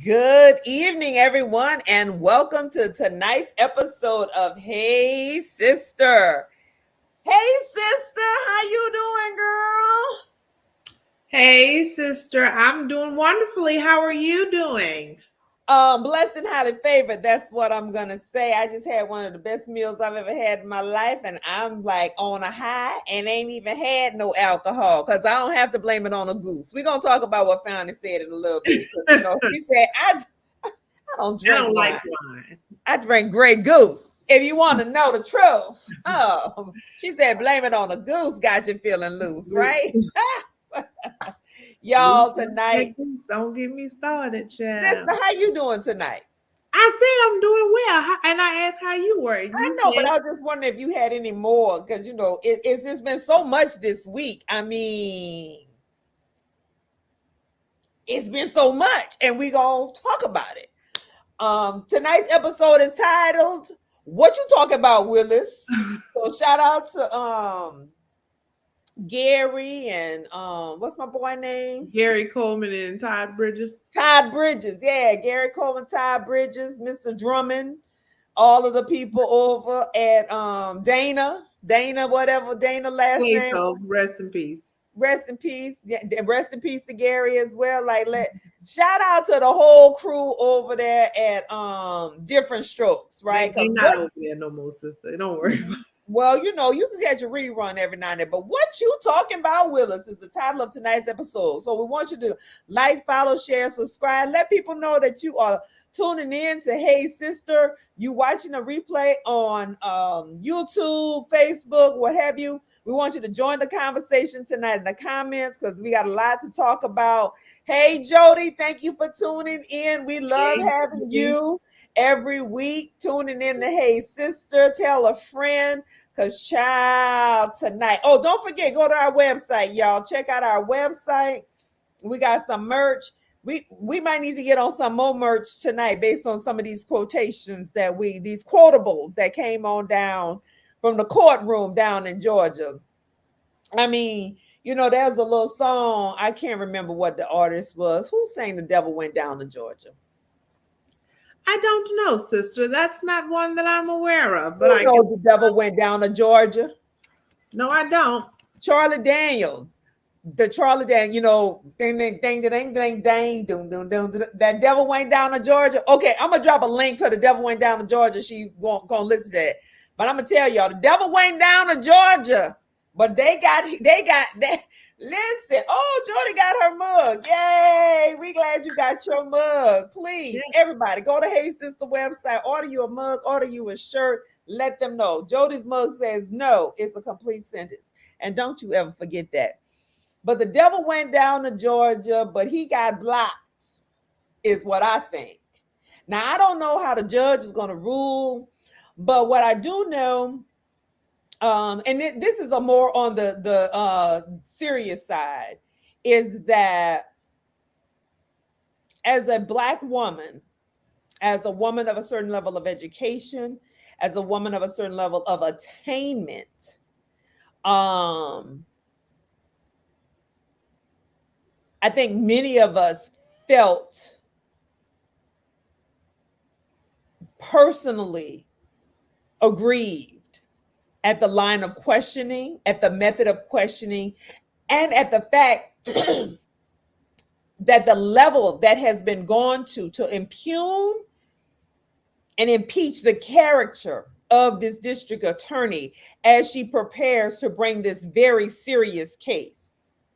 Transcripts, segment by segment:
Good evening, everyone, and welcome to tonight's episode of Hey Sister. Hey sister, how you doing, girl? Hey, sister, I'm doing wonderfully. How are you doing? Blessed and highly favored. That's what I'm gonna say. I just had one of the best meals I've ever had in my life, and I'm like on a high and ain't even had no alcohol because I don't have to blame it on a goose. We're gonna talk about what Fountain said in a little bit. He said, I don't I drink don't like wine. wine. I drink Grey Goose. If you want to know the truth. She said, blame it on the goose, got you feeling loose, right? Y'all tonight. Don't get me started, Sister, child. how you doing tonight? I said I'm doing well, and I asked how you were. And I you know, but said, I was just wondering if you had any more, because it's just been so much this week. I mean, it's been so much, and we gonna talk about it. Tonight's episode is titled "What You Talking About, Willis?" So shout out to Gary and what's my boy name? Gary Coleman and Todd Bridges. Todd Bridges. Yeah, Gary Coleman, Todd Bridges, Mr. Drummond, all of the people over at Dana, whatever Dana last Hey, name. so rest in peace. Rest in peace. Rest in peace to Gary as well. Like shout out to the whole crew over there at Different Strokes, right? They not over there no more, sister. Don't worry about it. Well, you can get your rerun every now and then. But what you talking about, Willis, is the title of tonight's episode. So we want you to like, follow, share, subscribe. Let people know that you are tuning in to Hey Sister. You watching a replay on YouTube, Facebook, what have you. We want you to join the conversation tonight in the comments because we got a lot to talk about. Hey, Jody, thank you for tuning in. We love having you every week, tuning in to Hey Sister. Tell a friend. Because child tonight. Oh, don't forget, go to our website, y'all. Check out our website. We got some merch. We might need to get on some more merch tonight based on some of these quotations these quotables that came on down from the courtroom down in Georgia. I mean, there's a little song. I can't remember what the artist was. Who sang The Devil Went Down to Georgia? I don't know, sister. That's not one that I'm aware of. But I know The Devil Went Down to Georgia. No, I don't. Charlie Daniels. The Charlie Daniels, ding, ding, ding, ding, ding, ding, doom, doom, doom. That Devil Went Down to Georgia. Okay, I'm gonna drop a link to The Devil Went Down to Georgia. She gonna listen to that. But I'm gonna tell y'all, The Devil Went Down to Georgia. But they got that. Listen, Jody got her mug. Yay! We glad you got your mug. Please, everybody, go to Hey Sister website, order you a mug, order you a shirt. Let them know. Jody's mug says no. It's a complete sentence. And don't you ever forget that. But the devil went down to Georgia, but he got blocked, is what I think. Now, I don't know how the judge is going to rule, but what I do know, and this is a more on the serious side, is that as a Black woman, as a woman of a certain level of education, as a woman of a certain level of attainment, I think many of us felt personally aggrieved at the line of questioning, at the method of questioning, and at the fact that the level that has been gone to impugn and impeach the character of this district attorney as she prepares to bring this very serious case.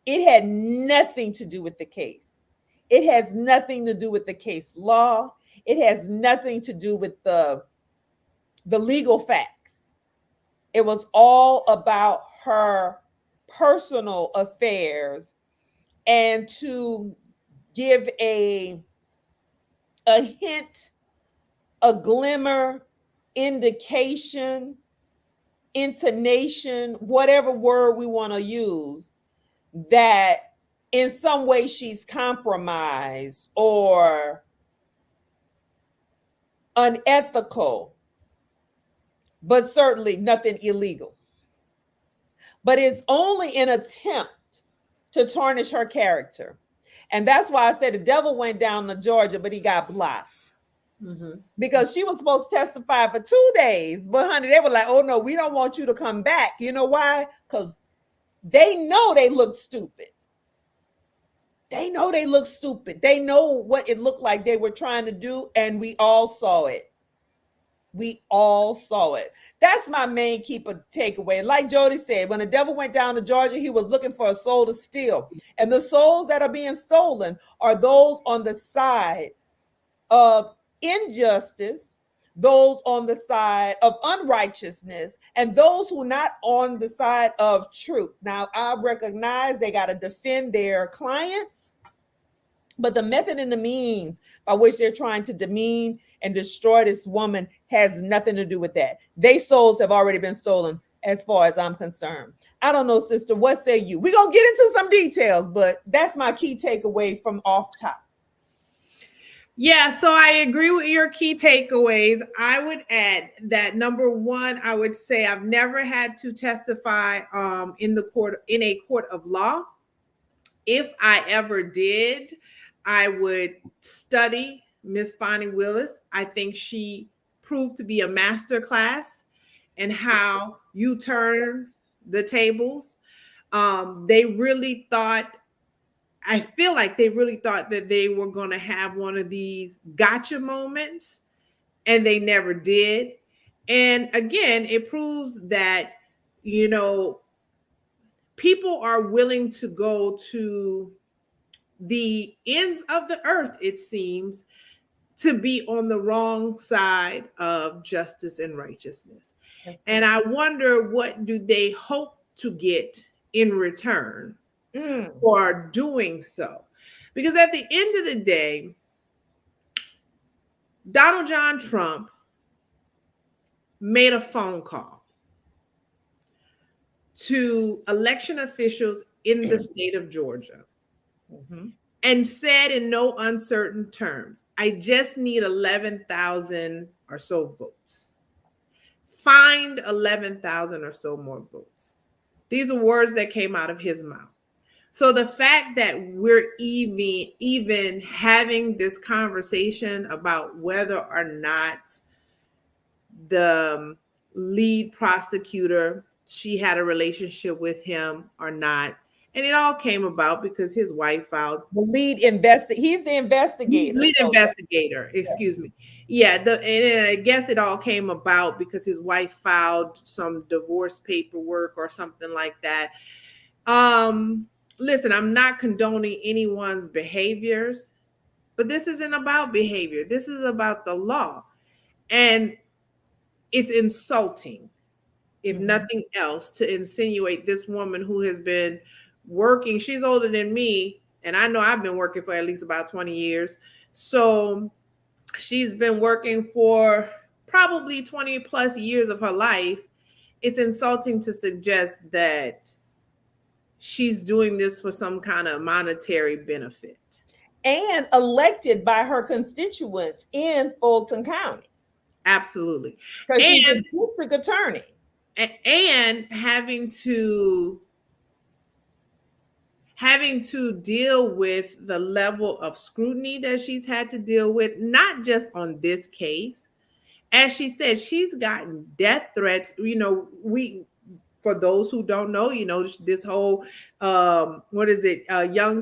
It had nothing to do with the case. It has nothing to do with the case law. It has nothing to do with the legal facts. It was all about her personal affairs and to give a hint, a glimmer, indication, intonation, whatever word we want to use, that in some way she's compromised or unethical, but certainly nothing illegal. But it's only an attempt to tarnish her character. And that's why I said the devil went down to Georgia, but he got blocked. Mm-hmm. Because she was supposed to testify for 2 days. But honey, they were like, oh no, we don't want you to come back. You know why? Because they know they look stupid. They know they look stupid. They know what it looked like they were trying to do, and we all saw it. We all saw it. That's my main keeper takeaway. Like Jody said, when the devil went down to Georgia, he was looking for a soul to steal. And the souls that are being stolen are those on the side of injustice, those on the side of unrighteousness, and those who are not on the side of truth. Now, I recognize they got to defend their clients, but the method and the means by which they're trying to demean and destroy this woman has nothing to do with that. Their souls have already been stolen, as far as I'm concerned. I don't know, sister, what say you? We're going to get into some details, but that's my key takeaway from off top. Yeah, so I agree with your key takeaways. I would add that number one, I would say I've never had to testify in a court of law. If I ever did, I would study Miss Bonnie Willis. I think she proved to be a master class in how you turn the tables. They really thought, I feel like they really thought that they were going to have one of these gotcha moments, and they never did. And again, it proves that, you know, people are willing to go to the ends of the earth, it seems, to be on the wrong side of justice and righteousness. And I wonder, what do they hope to get in return for doing so? Because at the end of the day, Donald John Trump made a phone call to election officials in the state of Georgia and said in no uncertain terms, I just need 11,000 or so votes. Find 11,000 or so more votes. These are words that came out of his mouth. So the fact that we're even having this conversation about whether or not the lead prosecutor, she had a relationship with him or not, and it all came about because his wife filed the lead investigator. He's the investigator. Lead investigator, excuse me. Yeah, and I guess it all came about because his wife filed some divorce paperwork or something like that. Listen, I'm not condoning anyone's behaviors, but this isn't about behavior. This is about the law. And it's insulting, if nothing else, to insinuate this woman who has been working. She's older than me, and I know I've been working for at least about 20 years. So she's been working for probably 20 plus years of her life. It's insulting to suggest that she's doing this for some kind of monetary benefit. And elected by her constituents in Fulton County. Absolutely. Because she's a district attorney. And having to deal with the level of scrutiny that she's had to deal with, not just on this case. As she said, she's gotten death threats. You know, for those who don't know, you know, this whole, Young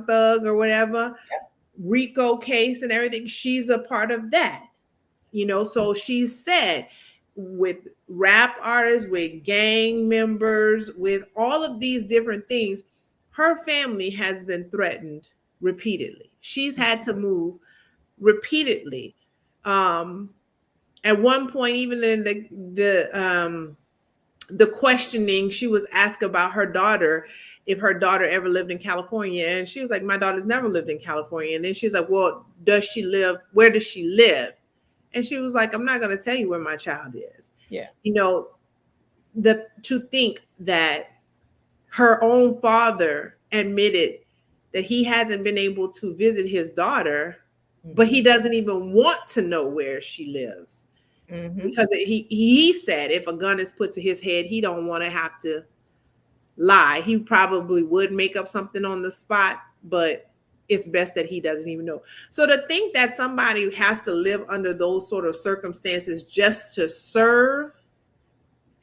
Thug or whatever, RICO case and everything, she's a part of that. You know, so she said, with rap artists, with gang members, with all of these different things, her family has been threatened repeatedly. She's had to move repeatedly. At one point, even in the questioning, she was asked about her daughter, if her daughter ever lived in California. And she was like, my daughter's never lived in California. And then she's like, well, does she live? Where does she live? And she was like, I'm not going to tell you where my child is. Yeah. You know, to think that her own father admitted that he hasn't been able to visit his daughter, but he doesn't even want to know where she lives. Because he said if a gun is put to his head, he don't want to have to lie. He probably would make up something on the spot, but it's best that he doesn't even know. So to think that somebody has to live under those sort of circumstances just to serve,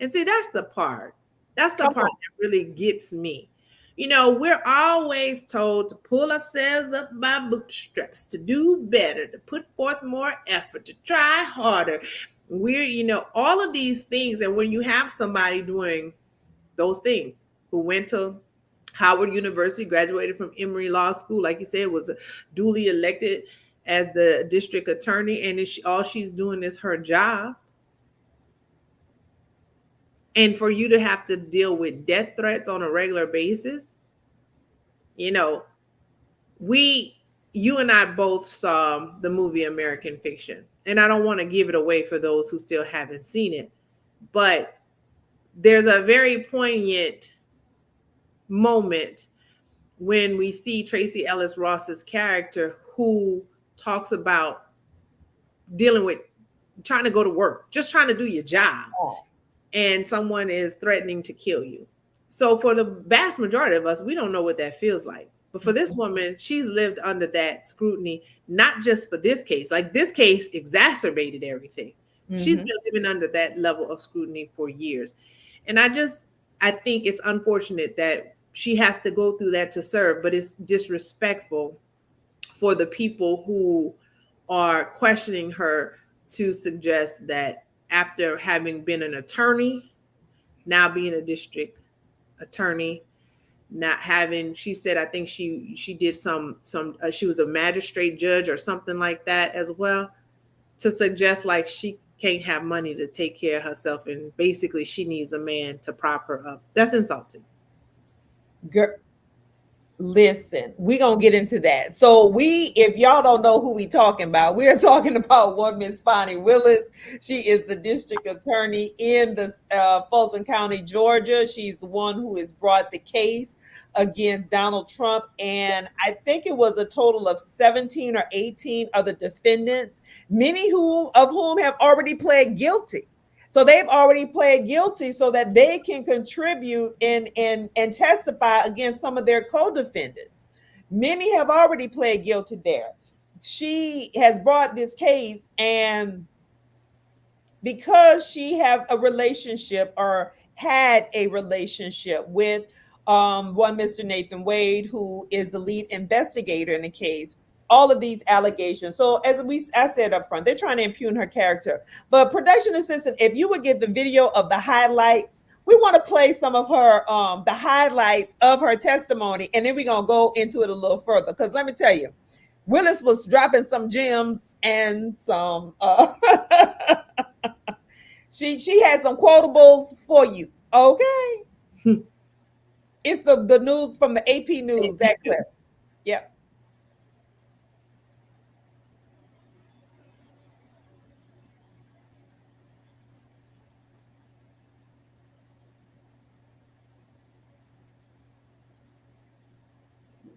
and see, that's the part that really gets me. You know, we're always told to pull ourselves up by bootstraps, to do better, to put forth more effort, to try harder. We're, you know, all of these things. And when you have somebody doing those things, who went to Howard University, graduated from Emory Law School, like you said, was duly elected as the district attorney, and all she's doing is her job. And for you to have to deal with death threats on a regular basis, you know, you and I both saw the movie American Fiction, and I don't want to give it away for those who still haven't seen it, but there's a very poignant moment when we see Tracy Ellis Ross's character, who talks about dealing with trying to go to work, just trying to do your job, and someone is threatening to kill you. So for the vast majority of us, we don't know what that feels like. But for this woman, she's lived under that scrutiny, not just for this case. Like, this case exacerbated everything. She's been living under that level of scrutiny for years. And I think it's unfortunate that she has to go through that to serve, but it's disrespectful for the people who are questioning her to suggest that after having been an attorney, now being a district attorney, not having, she said, I think she did she was a magistrate judge or something like that as well, to suggest like she can't have money to take care of herself, and basically she needs a man to prop her up. That's insulting. Girl, listen, we're gonna get into that. So if y'all don't know who we talking about, we are talking about one Miss Bonnie Willis. She is the district attorney in the Fulton County, Georgia. She's the one who has brought the case against Donald Trump, and I think it was a total of 17 or 18 other defendants, many of whom have already pled guilty. So they've already pled guilty so that they can contribute and testify against some of their co-defendants. Many have already pled guilty there. She has brought this case, and because she have a relationship or had a relationship with one Mr. Nathan Wade, who is the lead investigator in the case, all of these allegations. So I said up front, they're trying to impugn her character. But production assistant, if you would get the video of the highlights, we want to play some of her, the highlights of her testimony, and then we're going to go into it a little further. Because let me tell you, Willis was dropping some gems and some, she had some quotables for you. Okay. It's the news from the AP News, that clip. Yep.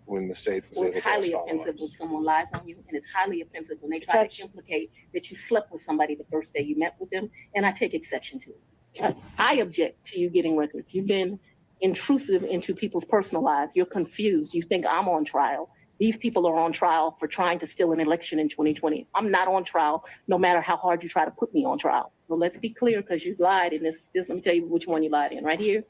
When the state was able to it's highly offensive when someone lies on you, and it's highly offensive when they try to implicate that you slept with somebody the first day you met with them, and I take exception to it. I object to you getting records. You've been intrusive into people's personal lives. You're confused. You think I'm on trial. These people are on trial for trying to steal an election in 2020. I'm not on trial, no matter how hard you try to put me on trial. So let's be clear, because you lied in this. Let me tell you which one you lied in. Right here.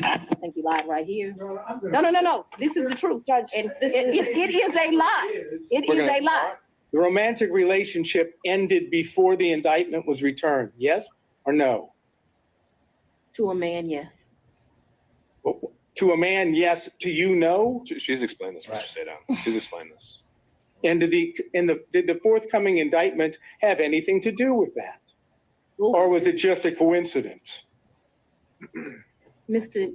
I think you lied right here. No. This is the truth. Judge, and it is a lie. It is a lie. The romantic relationship ended before the indictment was returned. Yes or no? To a man, yes. To a man, yes. To you, no? She's explained this, Mr. Sadown. She's explained this. And did the forthcoming indictment have anything to do with that? Or was it just a coincidence? Mr.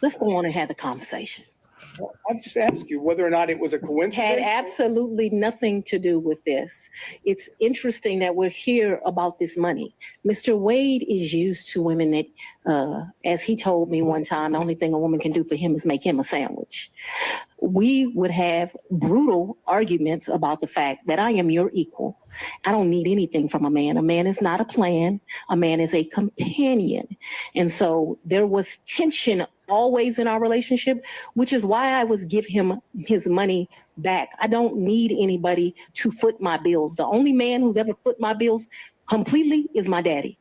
Let's go on and have the conversation. I just asked you whether or not it was a coincidence. Had absolutely nothing to do with this. It's interesting that we're here about this money. Mr. Wade is used to women that, as he told me one time, the only thing a woman can do for him is make him a sandwich. We would have brutal arguments about the fact that I am your equal. I don't need anything from a man. A man is not a plan. A man is a companion. And so there was tension always in our relationship, which is why I would give him his money back. I don't need anybody to foot my bills. The only man who's ever foot my bills completely is my daddy.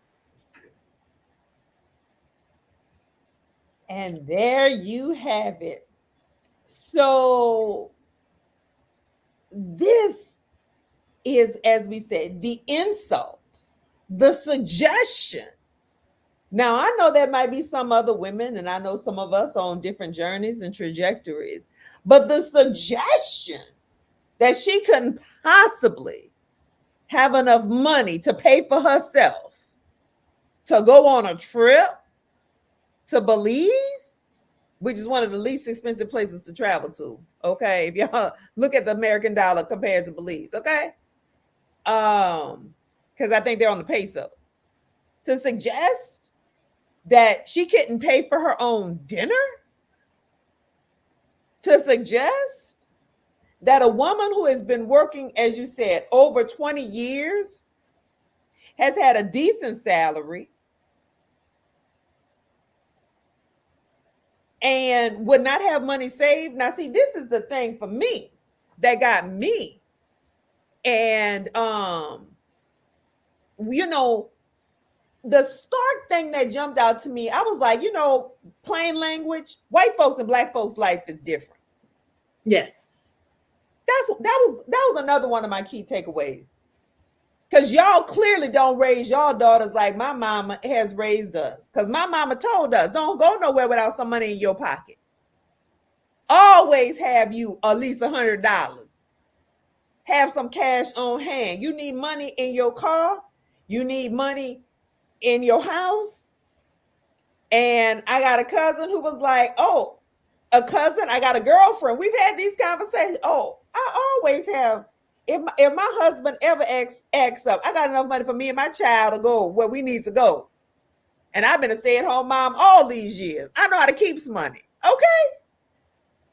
And there you have it. So this is, as we said, the insult, the suggestion. Now, I know there might be some other women, and I know some of us on different journeys and trajectories, but the suggestion that she couldn't possibly have enough money to pay for herself to go on a trip to Belize, which is one of the least expensive places to travel to. Okay, if y'all look at the American dollar compared to Belize, okay, because I think they're on the peso. To suggest that she couldn't pay for her own dinner, to suggest that a woman who has been working, as you said, over 20 years, has had a decent salary, and would not have money saved. Now, see, this is the thing for me that got me. And, you know, the stark thing that jumped out to me, I was like, you know, plain language, white folks and black folks' life is different. Yes. That was another one of my key takeaways. Because y'all clearly don't raise y'all daughters like my mama has raised us. Because my mama told us, don't go nowhere without some money in your pocket. Always have you at least $100. Have some cash on hand. You need money in your car. You need money in your house. And I got a cousin who was like, oh, a cousin, I got a girlfriend. We've had these conversations. Oh, I always have. If my husband ever acts up, I got enough money for me and my child to go where we need to go. And I've been a stay-at-home mom all these years. I know how to keep some money. Okay?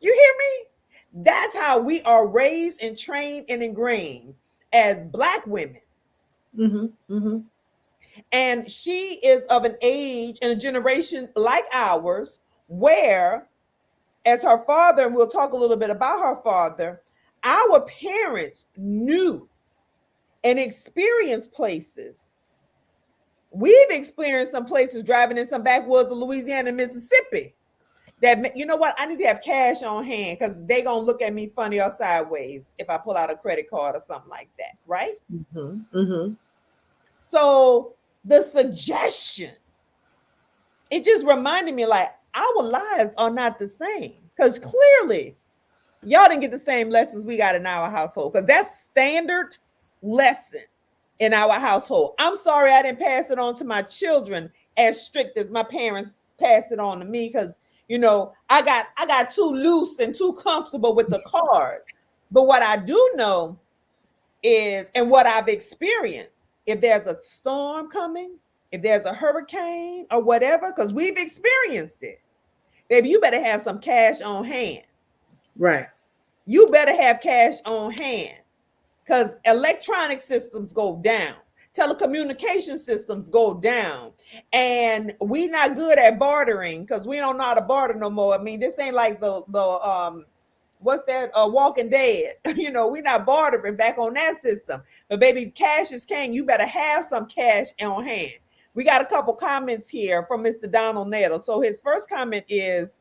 You hear me? That's how we are raised and trained and ingrained as Black women. Mm-hmm, mm-hmm. And she is of an age and a generation like ours where, as her father, and we'll talk a little bit about her father, our parents knew and experienced places. We've experienced some places driving in some backwoods of Louisiana and Mississippi that, you know what, I need to have cash on hand because they're going to look at me funny or sideways if I pull out a credit card or something like that, right? Mm-hmm, mm-hmm. So the suggestion, it just reminded me like our lives are not the same because clearly y'all didn't get the same lessons we got in our household because that's standard lesson in our household. I'm sorry I didn't pass it on to my children as strict as my parents passed it on to me because, you know, I got too loose and too comfortable with the cards. But what I do know is, and what I've experienced, if there's a storm coming, if there's a hurricane or whatever, because we've experienced it, baby, you better have some cash on hand. Right. You better have cash on hand because electronic systems go down. Telecommunication systems go down. And we not good at bartering because we don't know how to barter no more. I mean, this ain't like the what's that? Walking Dead. You know, we're not bartering back on that system. But baby, cash is king. You better have some cash on hand. We got a couple comments here from Mr. Donald Nettle. So his first comment is,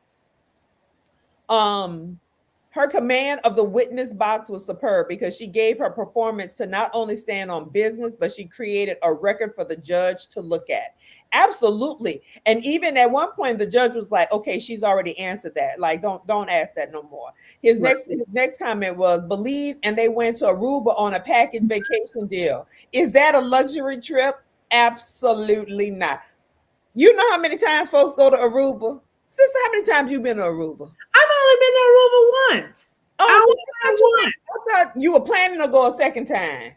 her command of the witness box was superb because she gave her performance to not only stand on business, but she created a record for the judge to look at. Absolutely. And even at one point, the judge was like, okay, she's already answered that. Like, don't ask that no more. His next comment was Belize, and they went to Aruba on a package vacation deal. Is that a luxury trip? Absolutely not. You know how many times folks go to Aruba? Sister, how many times you been to Aruba? I've only been to Aruba once. Oh, I thought you were planning to go a second time.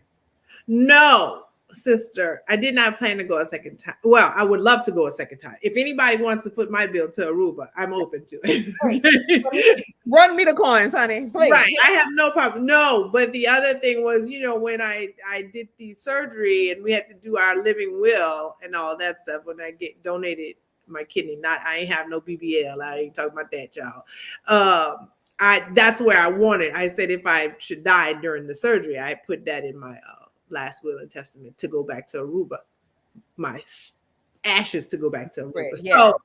No, sister, I did not plan to go a second time. Well, I would love to go a second time. If anybody wants to put my bill to Aruba, I'm open to it. Run me the coins, honey. Please. Right. I have no problem. No, but the other thing was, you know, when I did the surgery and we had to do our living will and all that stuff, when I get donated my kidney, I ain't have no BBL. I ain't talking about that, y'all. that's where I wanted. I said if I should die during the surgery, I put that in my last will and testament to go back to Aruba. My ashes to go back to Aruba. Right, yeah. So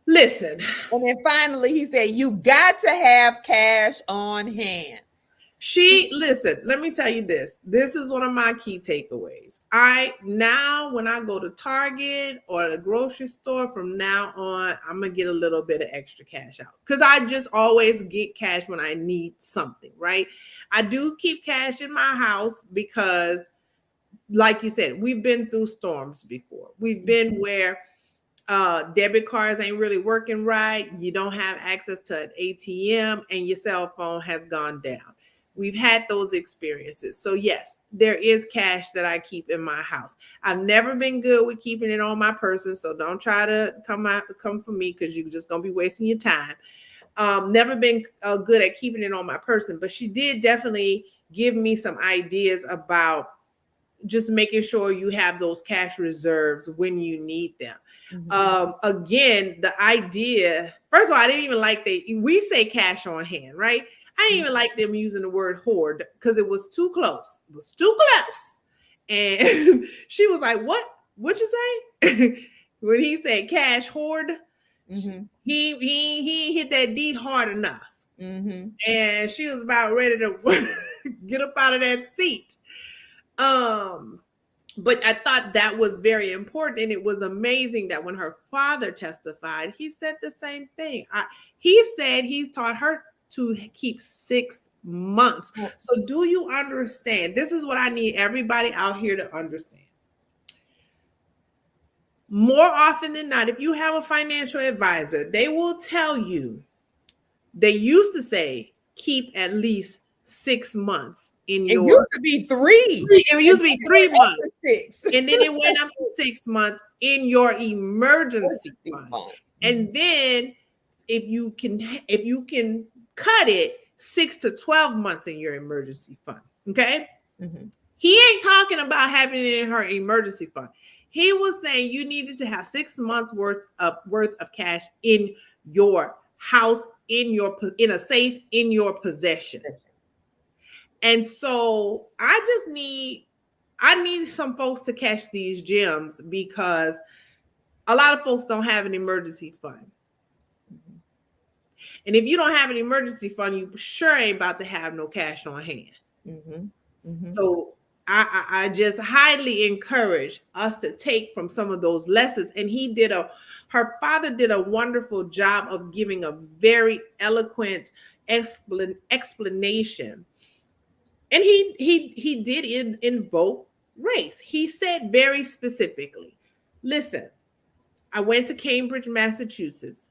listen. And then finally he said, you got to have cash on hand. Listen, let me tell you this. This is one of my key takeaways. When I go to Target or the grocery store, from now on, I'm going to get a little bit of extra cash out. Because I just always get cash when I need something, right? I do keep cash in my house because, like you said, we've been through storms before. We've been where debit cards ain't really working right. You don't have access to an ATM and your cell phone has gone down. We've had those experiences. So yes, there is cash that I keep in my house. I've never been good with keeping it on my person. So don't try to come for me because you're just going to be wasting your time. Never been good at keeping it on my person, but she did definitely give me some ideas about just making sure you have those cash reserves when you need them. Again, the idea, first of all, I didn't even like we say cash on hand, right? I didn't even like them using the word hoard because it was too close. It was too close. And she was like, what'd you say? When he said cash hoard, he hit that D hard enough. And she was about ready to get up out of that seat. But I thought that was very important. And it was amazing that when her father testified, he said the same thing. He said he's taught her to keep 6 months. So do you understand? This is what I need everybody out here to understand. More often than not, if you have a financial advisor, they will tell you, they used to say, keep at least 6 months in your. It used to be 3. It used to be 3 months. 6. And then it went up to 6 months in your emergency fund. And then if you can cut it, 6 to 12 months in your emergency fund. Okay. He ain't talking about having it in her emergency fund. He was saying you needed to have 6 months worth of cash in your house, in a safe, in your possession. And so I need some folks to catch these gems because a lot of folks don't have an emergency fund. And if you don't have an emergency fund, you sure ain't about to have no cash on hand. So I just highly encourage us to take from some of those lessons. And her father did a wonderful job of giving a very eloquent explanation. And he did invoke race. He said very specifically, listen, I went to Cambridge, Massachusetts,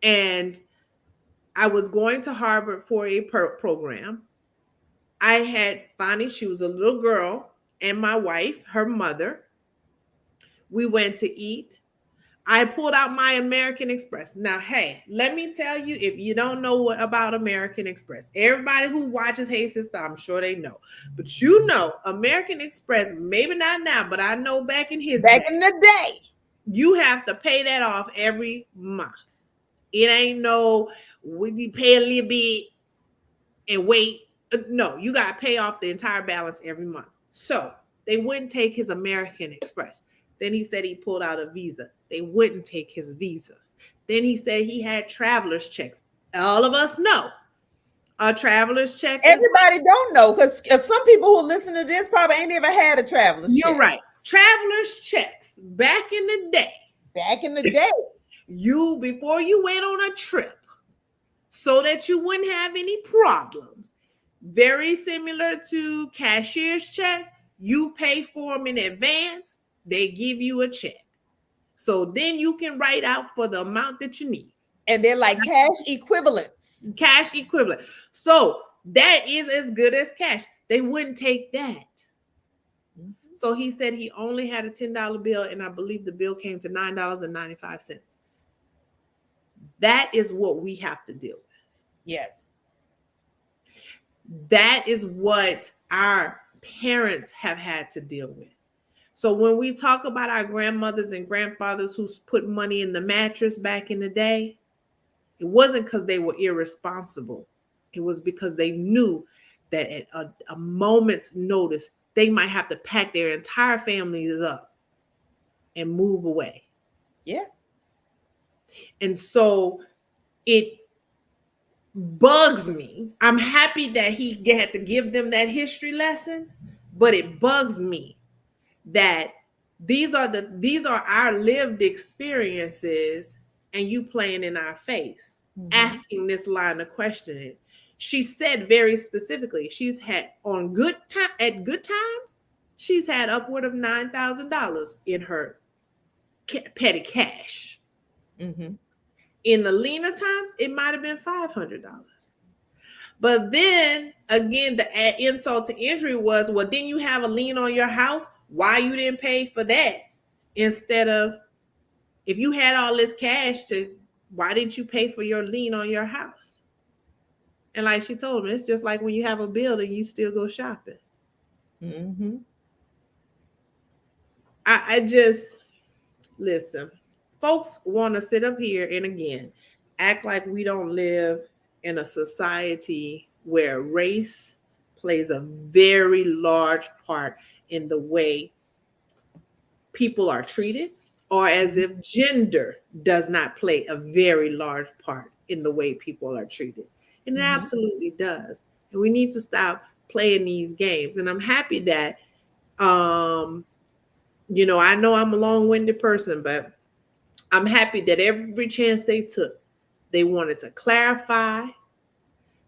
and I was going to Harvard for a program. I had Bonnie, she was a little girl, and my wife, her mother. We went to eat. I pulled out my American Express. Now, hey, let me tell you, if you don't know about American Express, everybody who watches Hey Sister, I'm sure they know. But American Express, maybe not now, but I know back in the day, you have to pay that off every month. It ain't no, we pay a little bit and wait. No, you got to pay off the entire balance every month. So they wouldn't take his American Express. Then he said he pulled out a Visa. They wouldn't take his Visa. Then he said he had traveler's checks. All of us know a traveler's check. Everybody don't know because some people who listen to this probably ain't ever had a traveler's check. You're right. Traveler's checks back in the day. Before you went on a trip, so that you wouldn't have any problems. Very similar to cashier's check. You pay for them in advance. They give you a check. So then you can write out for the amount that you need. And they're like cash equivalents. Cash equivalent. So that is as good as cash. They wouldn't take that. So he said he only had a $10 bill, and I believe the bill came to $9.95. That is what we have to deal with. Yes. That is what our parents have had to deal with. So when we talk about our grandmothers and grandfathers who put money in the mattress back in the day, It wasn't because they were irresponsible. It was because they knew that at a moment's notice, they might have to pack their entire families up and move away. Yes. And so it bugs me. I'm happy that he had to give them that history lesson, but it bugs me that these are our lived experiences and you playing in our face, asking this line of questioning. She said very specifically, she's had at good times, she's had upward of $9,000 in her petty cash. Mm-hmm. In the leaner times, it might have been $500. But then again, the insult to injury was, well, didn't you have a lien on your house? Why you didn't pay for that? Instead of, if you had all this cash, why didn't you pay for your lien on your house? And like she told me, it's just like when you have a building, you still go shopping. Mm-hmm. I just, listen, folks want to sit up here and again, act like we don't live in a society where race plays a very large part in the way people are treated, or as if gender does not play a very large part in the way people are treated. And it absolutely does. And we need to stop playing these games. And I'm happy that, you know, I know I'm a long-winded person, but I'm happy that every chance they took, they wanted to clarify.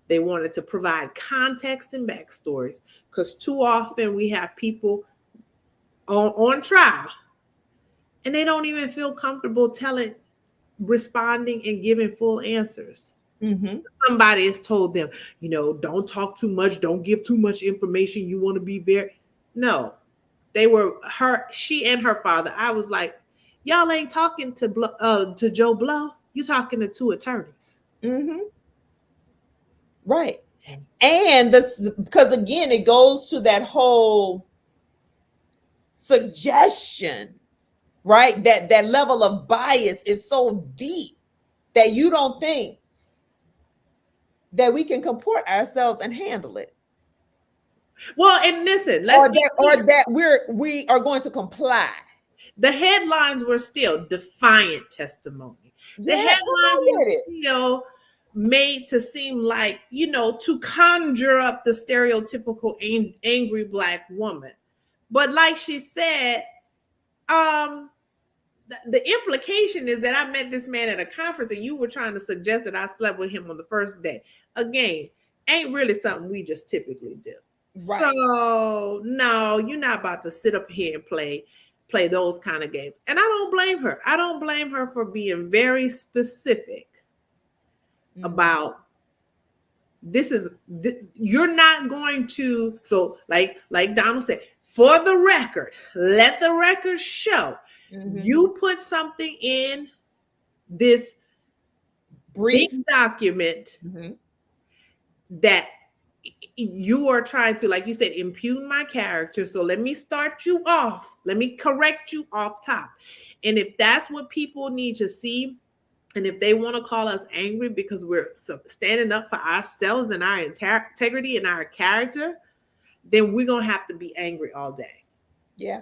They wanted to provide context and backstories, because too often we have people on trial and they don't even feel comfortable responding and giving full answers. Mm-hmm. Somebody has told them, you know, don't talk too much, don't give too much information. You want to be very, no, she and her father. I was like, y'all ain't talking to Joe Blow. You're talking to two attorneys. Mm-hmm. Right. And this, because again, it goes to that whole suggestion, right? That level of bias is so deep that you don't think that we can comport ourselves and handle it. Well, and listen, or that we are going to comply. The headlines were still defiant testimony. The headlines were still made to seem like, you know, to conjure up the stereotypical angry Black woman. But like she said, the implication is that I met this man at a conference and you were trying to suggest that I slept with him on the first day. Again, ain't really something we just typically do. Right. So no, you're not about to sit up here and play those kind of games. And I don't blame her. I don't blame her for being very specific about you're not going to, so like Donald said, for the record, let the record show you put something in this brief document that you are trying to, like you said, impugn my character. So let me start you off. Let me correct you off top. And if that's what people need to see, and if they want to call us angry because we're standing up for ourselves and our integrity and our character, then we're going to have to be angry all day. Yeah.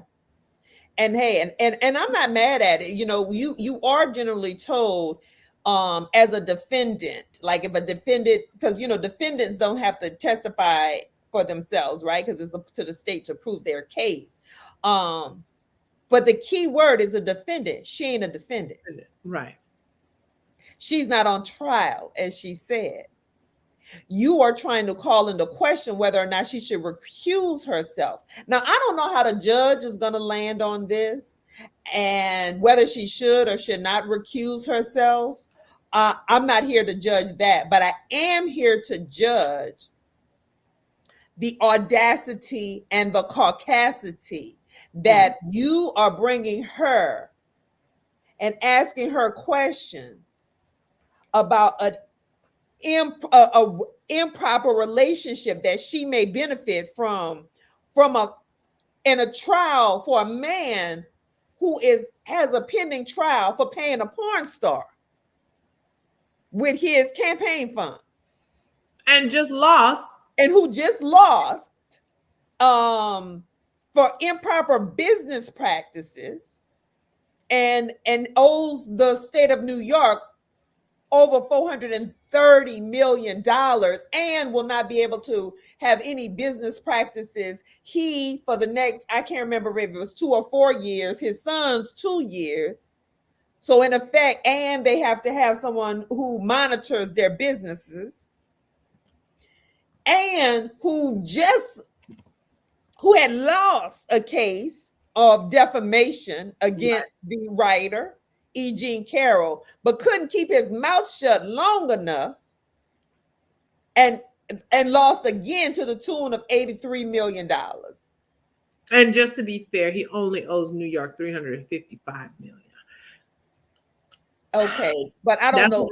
And hey, and I'm not mad at it. You know, you are generally told as a defendant, like if a defendant, because, you know, defendants don't have to testify for themselves, right? Because it's up to the state to prove their case. But the key word is a defendant. She ain't a defendant. Right. She's not on trial, as she said. You are trying to call into question whether or not she should recuse herself. Now, I don't know how the judge is going to land on this and whether she should or should not recuse herself. I'm not here to judge that, but I am here to judge the audacity and the caucasity that you are bringing her and asking her questions about an improper relationship that she may benefit from in a trial for a man who has a pending trial for paying a porn star. with his campaign funds. And just lost. And who just lost for improper business practices and owes the state of New York over $430 million and will not be able to have any business practices. He, for the next, I can't remember if it was 2 or 4 years, his son's 2 years. So in effect, and they have to have someone who monitors their businesses and who had lost a case of defamation against the writer, E. Jean Carroll, but couldn't keep his mouth shut long enough and lost again to the tune of $83 million. And just to be fair, he only owes New York $355 million. Okay, but I don't know.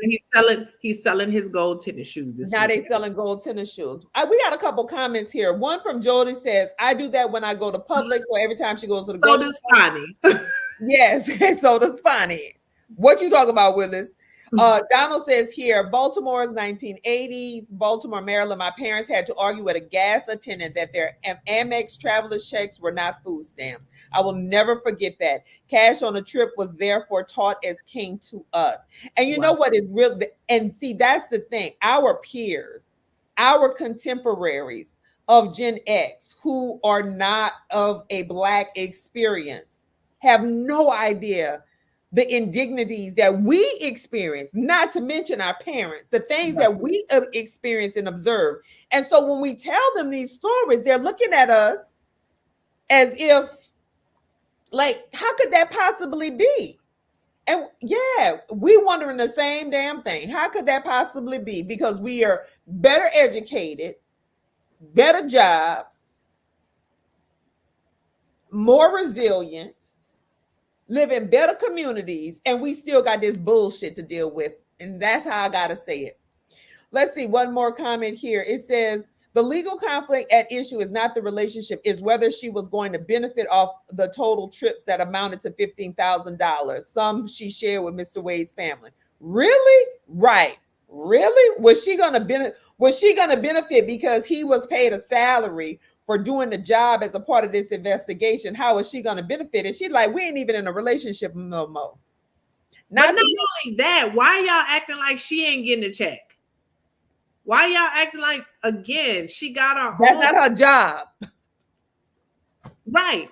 He's selling his gold tennis shoes this now weekend. They selling gold tennis shoes. We got a couple comments here. One from Jody says, I do that when I go to Publix, so every time she goes to the So grocery does store. Fonnie. Yes, so does Fonnie. What you talking about, Willis? Donald says here, Baltimore's 1980s, Baltimore, Maryland. My parents had to argue with a gas attendant that their Amex traveler's checks were not food stamps. I will never forget that. Cash on a trip was therefore taught as king to us. And you know what is real? And see, that's the thing. Our peers, our contemporaries of Gen X who are not of a Black experience have no idea the indignities that we experience, not to mention our parents, the things that we experience and observe. And so when we tell them these stories, they're looking at us as if, like, how could that possibly be? And yeah, we wondering the same damn thing. How could that possibly be? Because we are better educated, better jobs, more resilient, live in better communities, and we still got this bullshit to deal with. And that's how I gotta say it. Let's see, one more comment here. It says, the legal conflict at issue is not the relationship, is whether she was going to benefit off the total trips that amounted to $15,000. Some she shared with Mr. Wade's family. Really? Right. Really? Was she gonna benefit because he was paid a salary for doing the job as a part of this investigation? How is she going to benefit? And she's like, we ain't even in a relationship no more. Not only that, why y'all acting like she ain't getting a check? Why y'all acting like, again, she got her That's not her job. Right.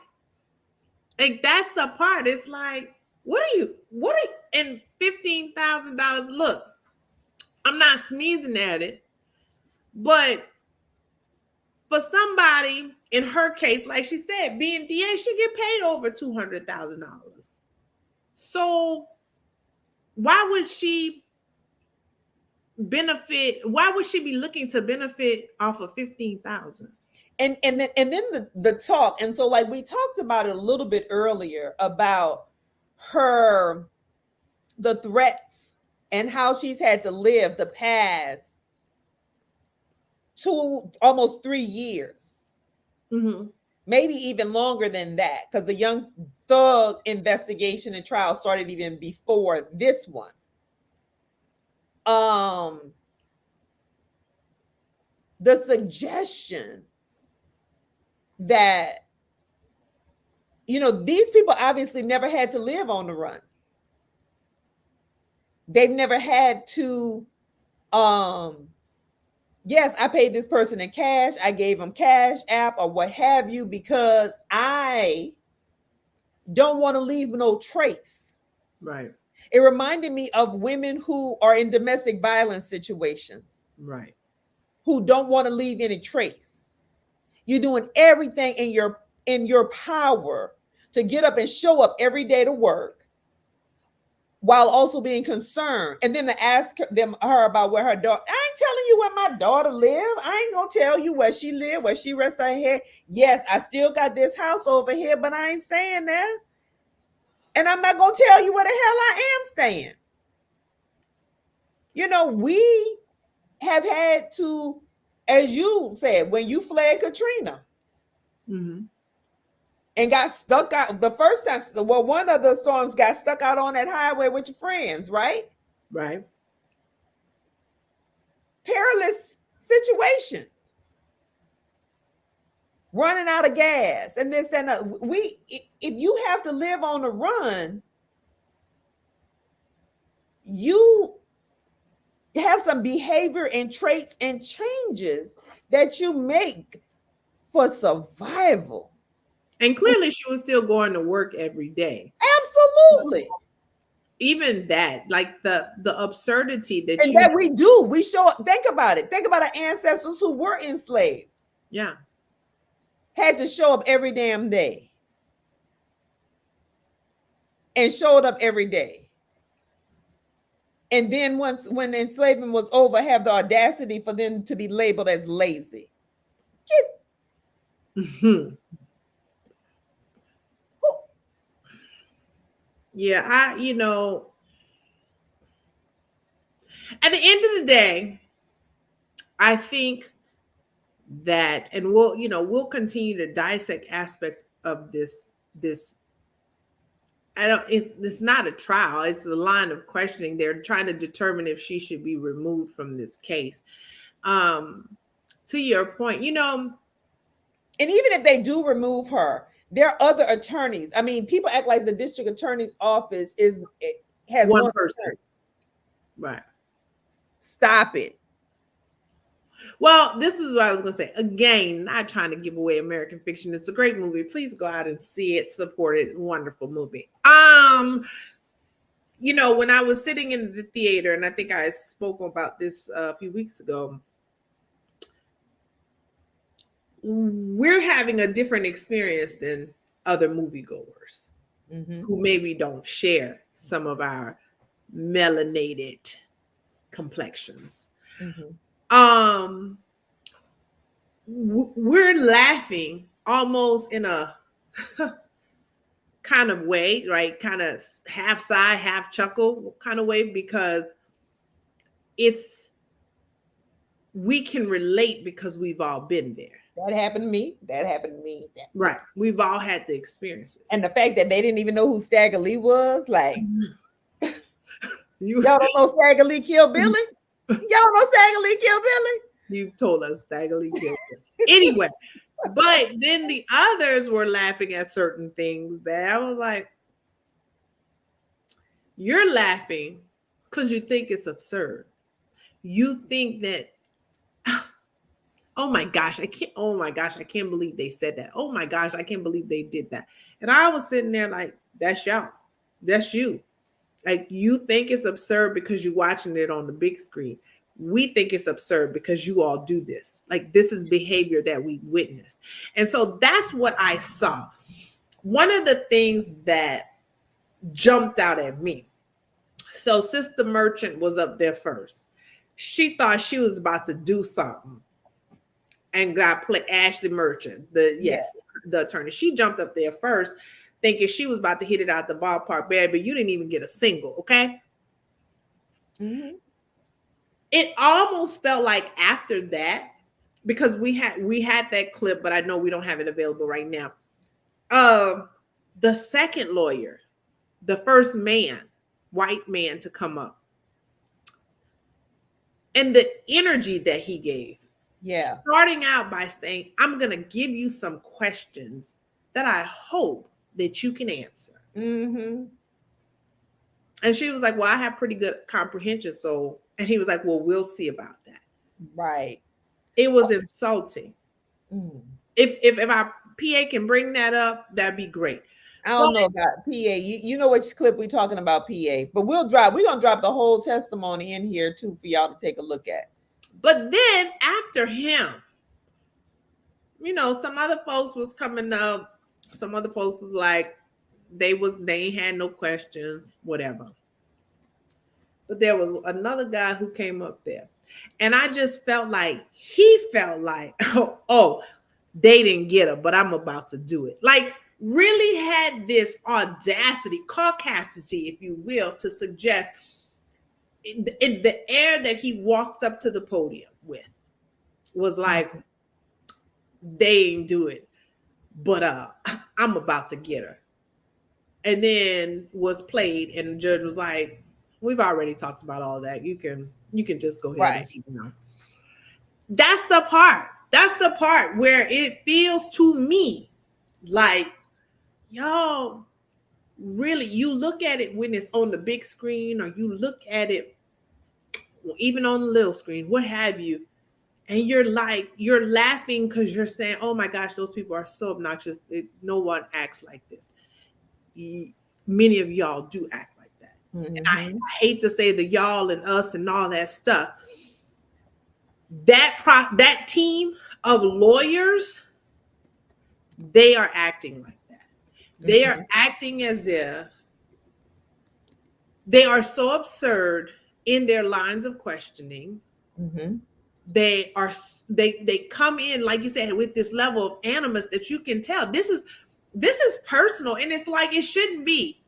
Like, that's the part. It's like, what are you, and $15,000, look, I'm not sneezing at it, but for somebody in her case, like she said, being DA, she get paid over $200,000. So why would she benefit? Why would she be looking to benefit off of $15,000? And then the talk. And so, like, we talked about it a little bit earlier about the threats and how she's had to live the past almost 3 years, maybe even longer than that, because the Young Thug investigation and trial started even before this one. The suggestion that, these people obviously never had to live on the run. They've never had to, yes, I paid this person in cash. I gave them Cash App or what have you, because I don't want to leave no trace. Right. It reminded me of women who are in domestic violence situations. Right. Who don't want to leave any trace. You're doing everything in your power to get up and show up every day to work, while also being concerned, and then to ask her about where her daughter. I ain't telling you where my daughter live. I ain't gonna tell you where she live, where she rests her head. Yes, I still got this house over here, but I ain't staying there. And I'm not gonna tell you where the hell I am staying. We have had to, as you said, when you fled Katrina, and got stuck out the first time. Well, one of the storms got stuck out on that highway with your friends, right? Right. perilous situation. Running out of gas and this, that, and if you have to live on the run, you have some behavior and traits and changes that you make for survival. And clearly she was still going to work every day. Absolutely. Even that, like the absurdity that that we do. We show, think about it. Think about our ancestors who were enslaved. Yeah. Had to show up every damn day. And showed up every day. And then when enslavement was over, have the audacity for them to be labeled as lazy. Mm-hmm. Yeah, at the end of the day, I think that, and we'll continue to dissect aspects of this. It's not a trial, it's a line of questioning. They're trying to determine if she should be removed from this case. To your point, and even if they do remove her, there are other attorneys. I mean, people act like the district attorney's office has one person. Attorney. Right. Stop it. Well, this is what I was going to say. Again, not trying to give away American Fiction. It's a great movie. Please go out and see it. Support it. Wonderful movie. When I was sitting in the theater, and I think I spoke about this a few weeks ago, we're having a different experience than other moviegoers who maybe don't share some of our melanated complexions. We're laughing almost in a kind of way, right? Kind of half sigh, half chuckle kind of way, because we can relate because we've all been there. That happened to me. Right. We've all had the experiences. And the fact that they didn't even know who Stagger Lee was, like, y'all don't know Stagger Lee killed Billy? Y'all know Stagger Lee killed Billy? You told us Stagger Lee killed Billy. Anyway, but then the others were laughing at certain things that I was like, you're laughing because you think it's absurd. You think that, oh my gosh, I can't believe they said that. Oh my gosh, I can't believe they did that. And I was sitting there like, that's y'all. That's you. Like, you think it's absurd because you're watching it on the big screen. We think it's absurd because you all do this. Like, this is behavior that we witness. And so that's what I saw. One of the things that jumped out at me. So Sister Merchant was up there first. She thought she was about to do something and got Ashley Merchant, the attorney. She jumped up there first thinking she was about to hit it out the ballpark, baby. You didn't even get a single, okay? Mm-hmm. It almost felt like after that, because we had that clip, but I know we don't have it available right now. The second lawyer, the first man, white man to come up, and the energy that he gave. Yeah. Starting out by saying, I'm going to give you some questions that I hope that you can answer. Mm-hmm. And she was like, well, I have pretty good comprehension. So, and he was like, well, we'll see about that. Right. It was insulting. Mm. If our PA can bring that up, that'd be great. I don't know about PA. You know which clip we're talking about, PA. But we're gonna drop the whole testimony in here too for y'all to take a look at. But then after him, some other folks was coming up. Some other folks was like, they ain't had no questions, whatever. But there was another guy who came up there. And I just felt like, oh, they didn't get her, but I'm about to do it. Like, really had this audacity, caucasity, if you will, to suggest in the air that he walked up to the podium with was like, they ain't do it, but I'm about to get her. And then was played, and the judge was like, we've already talked about all that. You can just go ahead and sit down. That's the part. That's the part where it feels to me like, y'all, really, you look at it when it's on the big screen, or you look at it even on the little screen, what have you, and you're laughing because you're saying, oh my gosh, those people are so obnoxious. No one acts like this. Many of y'all do act like that. Mm-hmm. And I hate to say the y'all and us and all that stuff. That team of lawyers, they are acting like that. They are acting as if they are so absurd in their lines of questioning. Mm-hmm. They come in, like you said, with this level of animus that you can tell this is personal, and it's like it shouldn't be.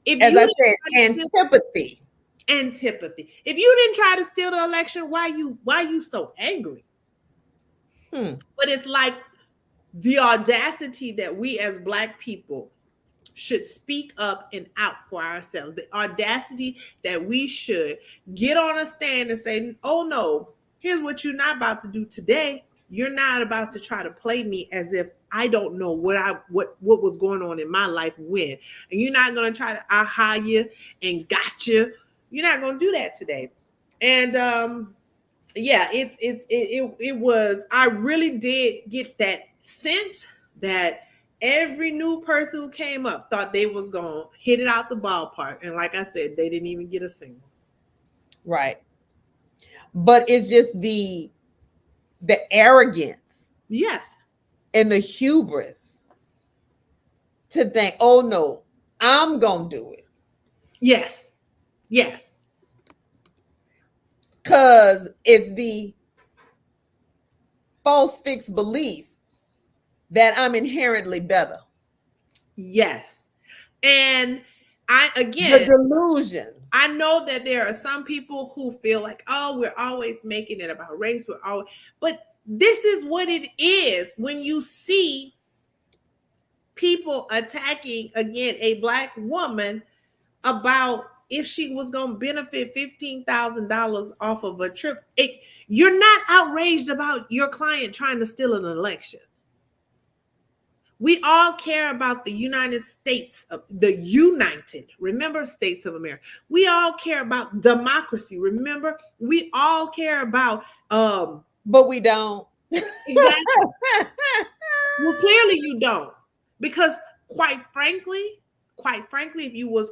As I said, antipathy. If you didn't try to steal the election, why you so angry? But it's like the audacity that we as Black people should speak up and out for ourselves. The audacity that we should get on a stand and say, oh no, here's what you're not about to do today. You're not about to try to play me as if I don't know what was going on in my life when. And you're not going to try to aha you and gotcha. You're not going to do that today. And it was, I really did get that sense that every new person who came up thought they was going to hit it out the ballpark. And like I said, they didn't even get a single. Right. But it's just the arrogance. Yes. And the hubris to think, oh no, I'm going to do it. Yes. Yes. Because it's the false fixed belief that I'm inherently better. Yes. And the delusion. I know that there are some people who feel like, oh, we're always making it about race. But this is what it is when you see people attacking, again, a Black woman about if she was going to benefit $15,000 off of a trip. You're not outraged about your client trying to steal an election. We all care about the United States, remember, States of America. We all care about democracy. Remember, we all care about, but we don't. Exactly. Well, clearly you don't, because quite frankly, if you was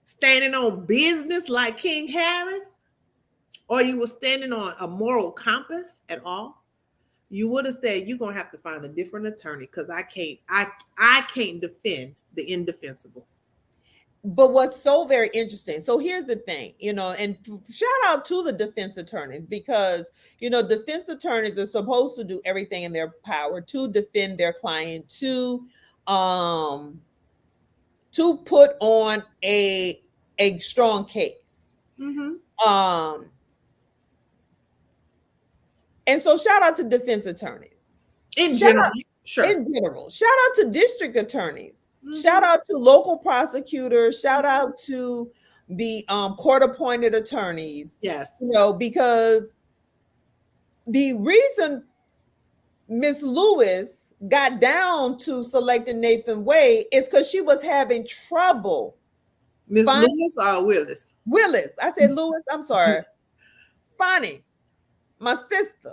standing on business like King Harris, or you were standing on a moral compass at all, you would have said, you're going to have to find a different attorney because I can't defend the indefensible. But what's so very interesting, so here's the thing, and shout out to the defense attorneys, because, defense attorneys are supposed to do everything in their power to defend their client, to put on a strong case. Mm-hmm. And so shout out to defense attorneys. In general. Shout out to district attorneys. Mm-hmm. Shout out to local prosecutors. Shout out to the court-appointed attorneys. Yes. Because the reason Miss Lewis got down to selecting Nathan Wade is because she was having trouble. Miss Lewis or Willis? Willis. I said Lewis. I'm sorry. Bonnie, my sister.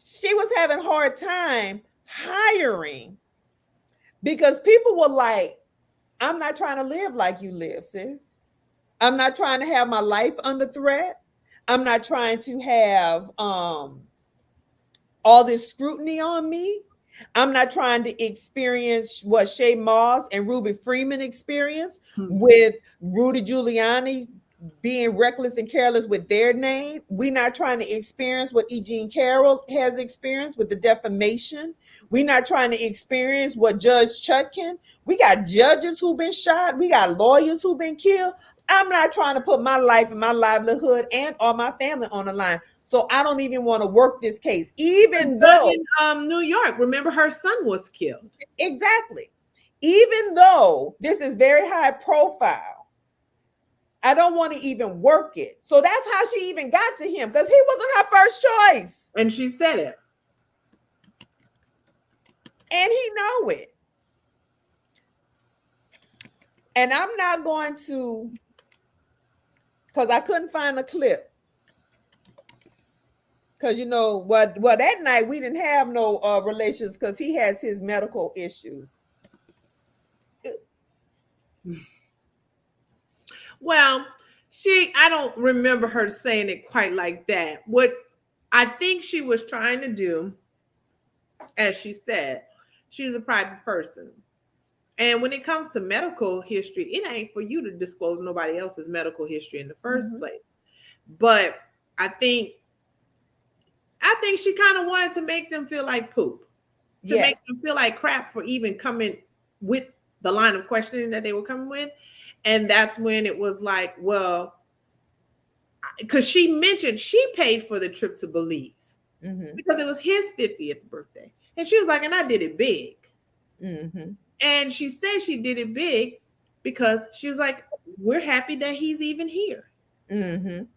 She was having a hard time hiring because people were like, I'm not trying to live like you live, sis. I'm not trying to have my life under threat. I'm not trying to have all this scrutiny on me. I'm not trying to experience what Shay Moss and Ruby Freeman experienced with Rudy Giuliani being reckless and careless with their name. We're not trying to experience what E. Jean Carroll has experienced with the defamation. We're not trying to experience what Judge Chutkin. We got judges who've been shot. We got lawyers who've been killed. I'm not trying to put my life and my livelihood and all my family on the line. So I don't even want to work this case, even though in New York, remember, her son was killed. Exactly. Even though this is very high profile, I don't want to even work it. So that's how she even got to him, because he wasn't her first choice. And she said it. And he know it. And I'm not going to, because I couldn't find a clip. Because that night we didn't have no relations, because he has his medical issues. Well, I don't remember her saying it quite like that. What I think she was trying to do, as she said, she's a private person. And when it comes to medical history, it ain't for you to disclose nobody else's medical history in the first place. But I think she kind of wanted to make them feel like poop, to make them feel like crap for even coming with the line of questioning that they were coming with. And that's when it was like, well, because she mentioned she paid for the trip to Belize because it was his 50th birthday. And she was like, and I did it big. And she said she did it big because she was like, we're happy that he's even here. And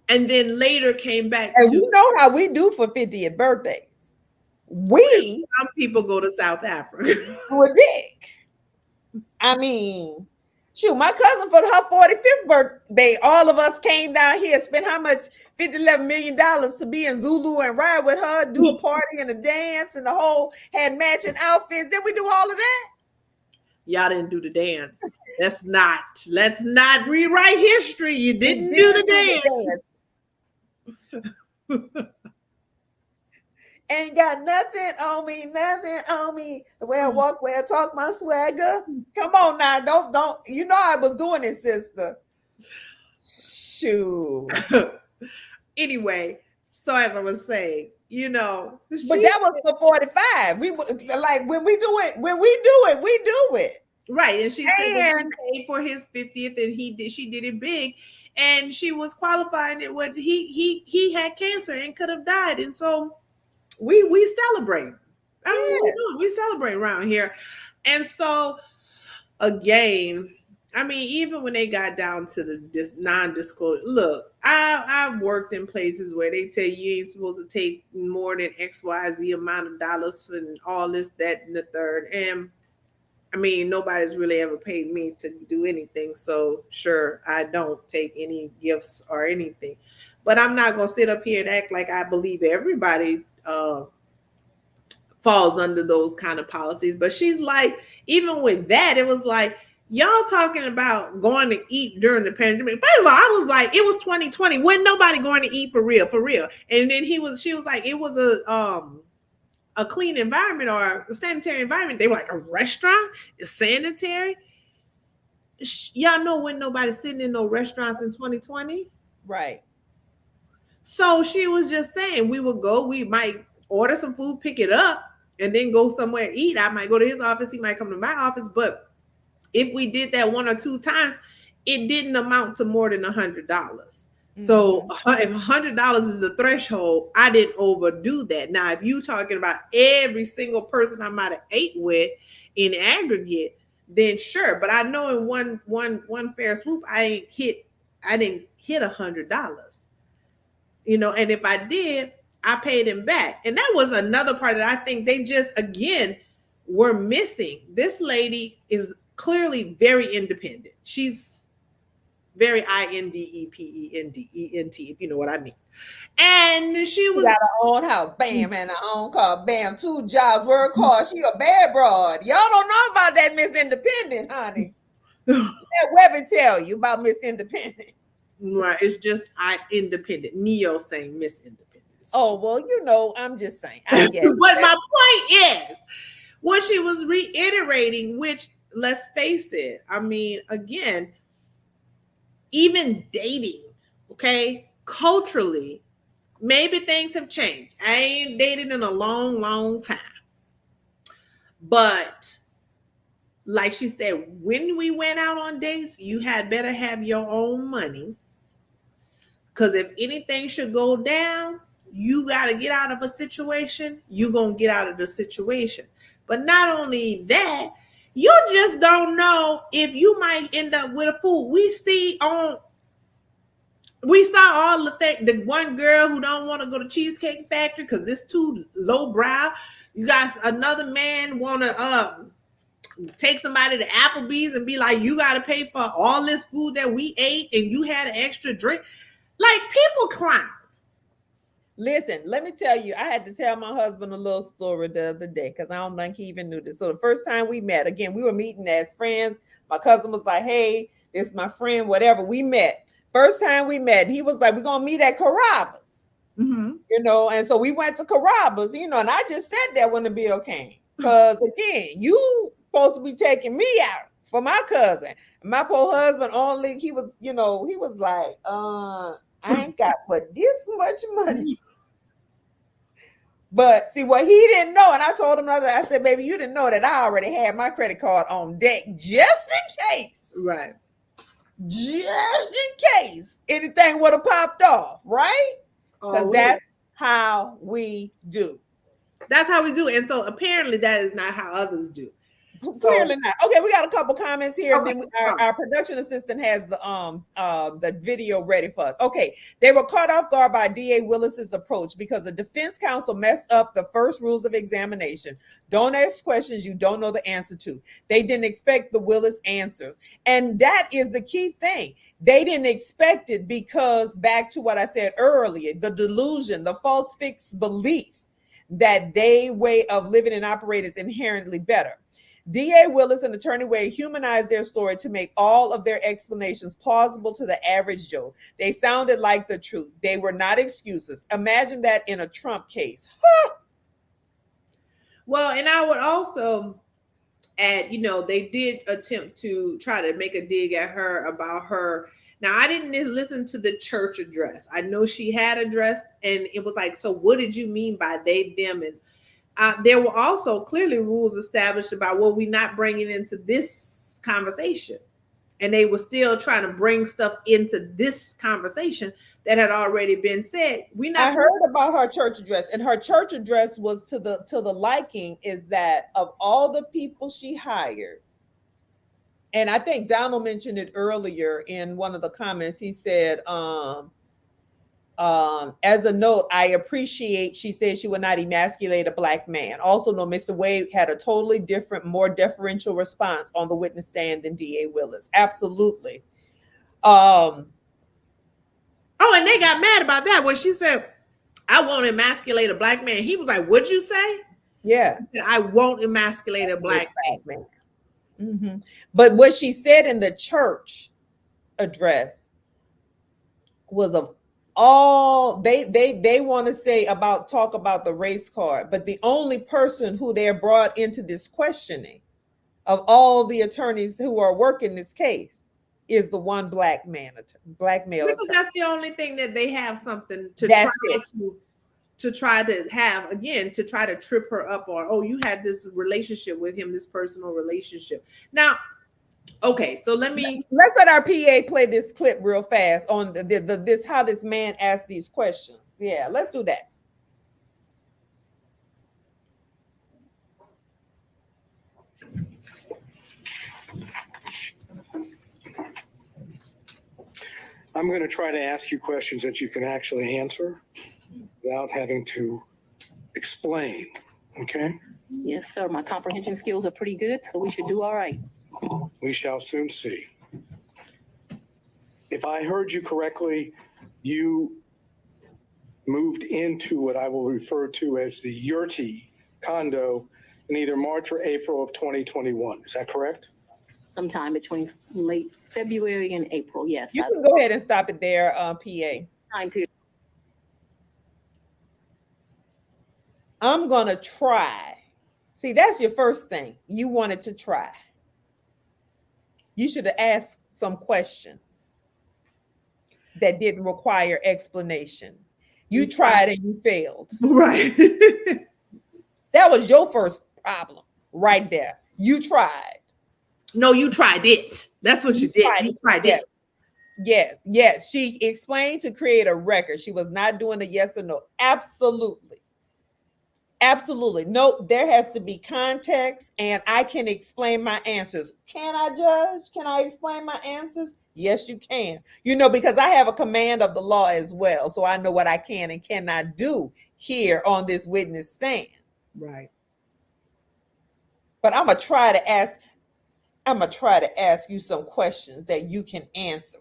then later came back and you know how we do for 50th birthdays. Some people go to South Africa. We're big. I mean, shoot, my cousin, for her 45th birthday, all of us came down here, spent how much? $11 million to be in Zulu and ride with her, do a party and a dance and the whole, had matching outfits. Did we do all of that? Y'all didn't do the dance. Let's not rewrite history. You didn't do the dance. Ain't got nothing on me. The way I walk, where I talk, my swagger. Come on now, don't. You know I was doing it, sister. Shoot. Anyway, so as I was saying, but that was for 45. We like when we do it, we do it. Right, and she said he paid for his 50th, and she did it big, and she was qualifying it. What he had cancer and could have died, and so. We celebrate. We celebrate around here. And so again, I mean, even when they got down to the non-disclosure, look, I've worked in places where they tell you ain't supposed to take more than XYZ amount of dollars and all this, that, and the third. And I mean, nobody's really ever paid me to do anything. So sure, I don't take any gifts or anything. But I'm not going to sit up here and act like I believe everybody falls under those kind of policies. But she's like, even with that, it was like, y'all talking about going to eat during the pandemic. First of all, I was like, it was 2020. Wasn't nobody going to eat for real. And then she was like, it was a clean environment or a sanitary environment. They were like, a restaurant is sanitary. Y'all know when nobody's sitting in no restaurants in 2020. Right. So she was just saying we might order some food, pick it up, and then go somewhere eat. I might go to his office. He might come to my office. But if we did that one or two times, it didn't amount to more than $100. So if $100 is a threshold, I didn't overdo that. Now, if you talking about every single person I might have ate with in aggregate, then sure. But I know in one fair swoop, I didn't hit $100. And if I did, I paid him back. And that was another part that I think they just, again, were missing. This lady is clearly very independent. She's very independent, if you know what I mean. And she was got her own house, bam, and her own car, bam, 2 jobs, work hard. She a bad broad. Y'all don't know about that Miss Independent, honey. That Webby tell you about Miss Independent. Right, it's just independent. Neo saying Miss Independent. Oh, well, I'm just saying. I get it. But my point is, what she was reiterating, which, let's face it, I mean, again, even dating, okay, culturally, maybe things have changed. I ain't dated in a long, long time. But like she said, when we went out on dates, you had better have your own money. Because if anything should go down, you got to get out of a situation, you're going to get out of the situation. But not only that, You just don't know if you might end up with a fool. We saw all the one girl who don't want to go to Cheesecake Factory because it's too lowbrow. You got another man want to take somebody to Applebee's and be like, you got to pay for all this food that we ate and you had an extra drink. Like, people clown. Listen, let me tell you, I had to tell my husband a little story the other day because I don't think he even knew this. So the first time we met, again, we were meeting as friends. My cousin was like, hey, this is my friend, whatever. We met. First time we met, he was like, we're going to meet at Carrabba's. Mm-hmm. You know, and so we went to Carrabba's, you know, and I just sat there when the bill came. Because, again, you supposed to be taking me out for my cousin. My poor husband he was like, I ain't got but this much money. But see what he didn't know, and I told him, I said, baby, you didn't know that I already had my credit card on deck just in case. Right. Just in case anything would have popped off, right? Because that's how we do. That's how we do. And so apparently that is not how others do. Clearly not. Okay, we got a couple comments here. Okay. And then our production assistant has the video ready for us. Okay, they were caught off guard by DA Willis's approach because the defense counsel messed up the first rules of examination. Don't ask questions you don't know the answer to. They didn't expect the Willis answers. And that is the key thing. They didn't expect it because, back to what I said earlier, the delusion, the false fixed belief that their way of living and operate is inherently better. DA Willis and Attorney Wade humanized their story to make all of their explanations plausible to the average Joe. They sounded like the truth. They were not excuses. Imagine that in a Trump case. Well, and I would also add, they did attempt to try to make a dig at her about her. Now, I didn't listen to the church address. I know she had addressed, and it was like, so what did you mean by they, them, and there were also clearly rules established about what we're not bringing into this conversation. And they were still trying to bring stuff into this conversation that had already been said. I heard about her church address, and her church address was to the liking is that of all the people she hired, and I think Donald mentioned it earlier in one of the comments, he said, as a note, I appreciate, she said she would not emasculate a black man. Also, no, Mr. Wade had a totally different, more deferential response on the witness stand than DA Willis. Absolutely. And they got mad about that when she said, I won't emasculate a black man. He was like, what'd you say? Yeah. I won't emasculate a black man. Mm-hmm. But what she said in the church address was all they want to say talk about the race card, but the only person who they're brought into this questioning of all the attorneys who are working this case is the one black male attorney. That's the only thing that they have something to try to have, again, to try to trip her up on, oh, you had this relationship with him, this personal relationship. Now, okay, so let's let our PA play this clip real fast on this how this man asked these questions. Yeah, let's do that. I'm going to try to ask you questions that you can actually answer without having to explain. Okay? Yes, sir. My comprehension skills are pretty good, so we should do all right. We shall soon see. If I heard you correctly, you moved into what I will refer to as the Yurti condo in either March or April of 2021. Is that correct? Sometime between late February and April, yes. You can go ahead and stop it there, PA. Time period. I'm going to try. See, that's your first thing. You wanted to try. You should have asked some questions that didn't require explanation. You tried and you failed. Right. That was your first problem right there. You tried. No, you tried it. That's what you did. You tried it. Yes. She explained to create a record. She was not doing a yes or no. Absolutely. Absolutely. No, there has to be context, and I can explain my answers. Can I, Judge? Can I explain my answers? Yes, you can. Because I have a command of the law as well. So I know what I can and cannot do here on this witness stand. Right. But I'm gonna try to ask you some questions that you can answer.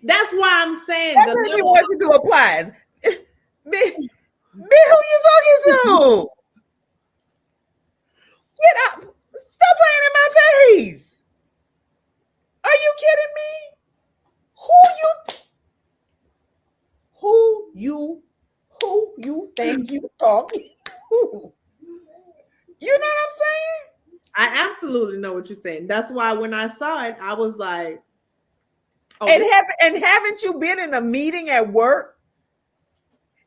That's why I'm saying That's what you want to do applies. Be who you talking to? Get up. Stop playing in my face. Are you kidding me? Who you think you talking to? You know what I'm saying? I absolutely know what you're saying. That's why when I saw it, I was like, oh, and haven't you been in a meeting at work?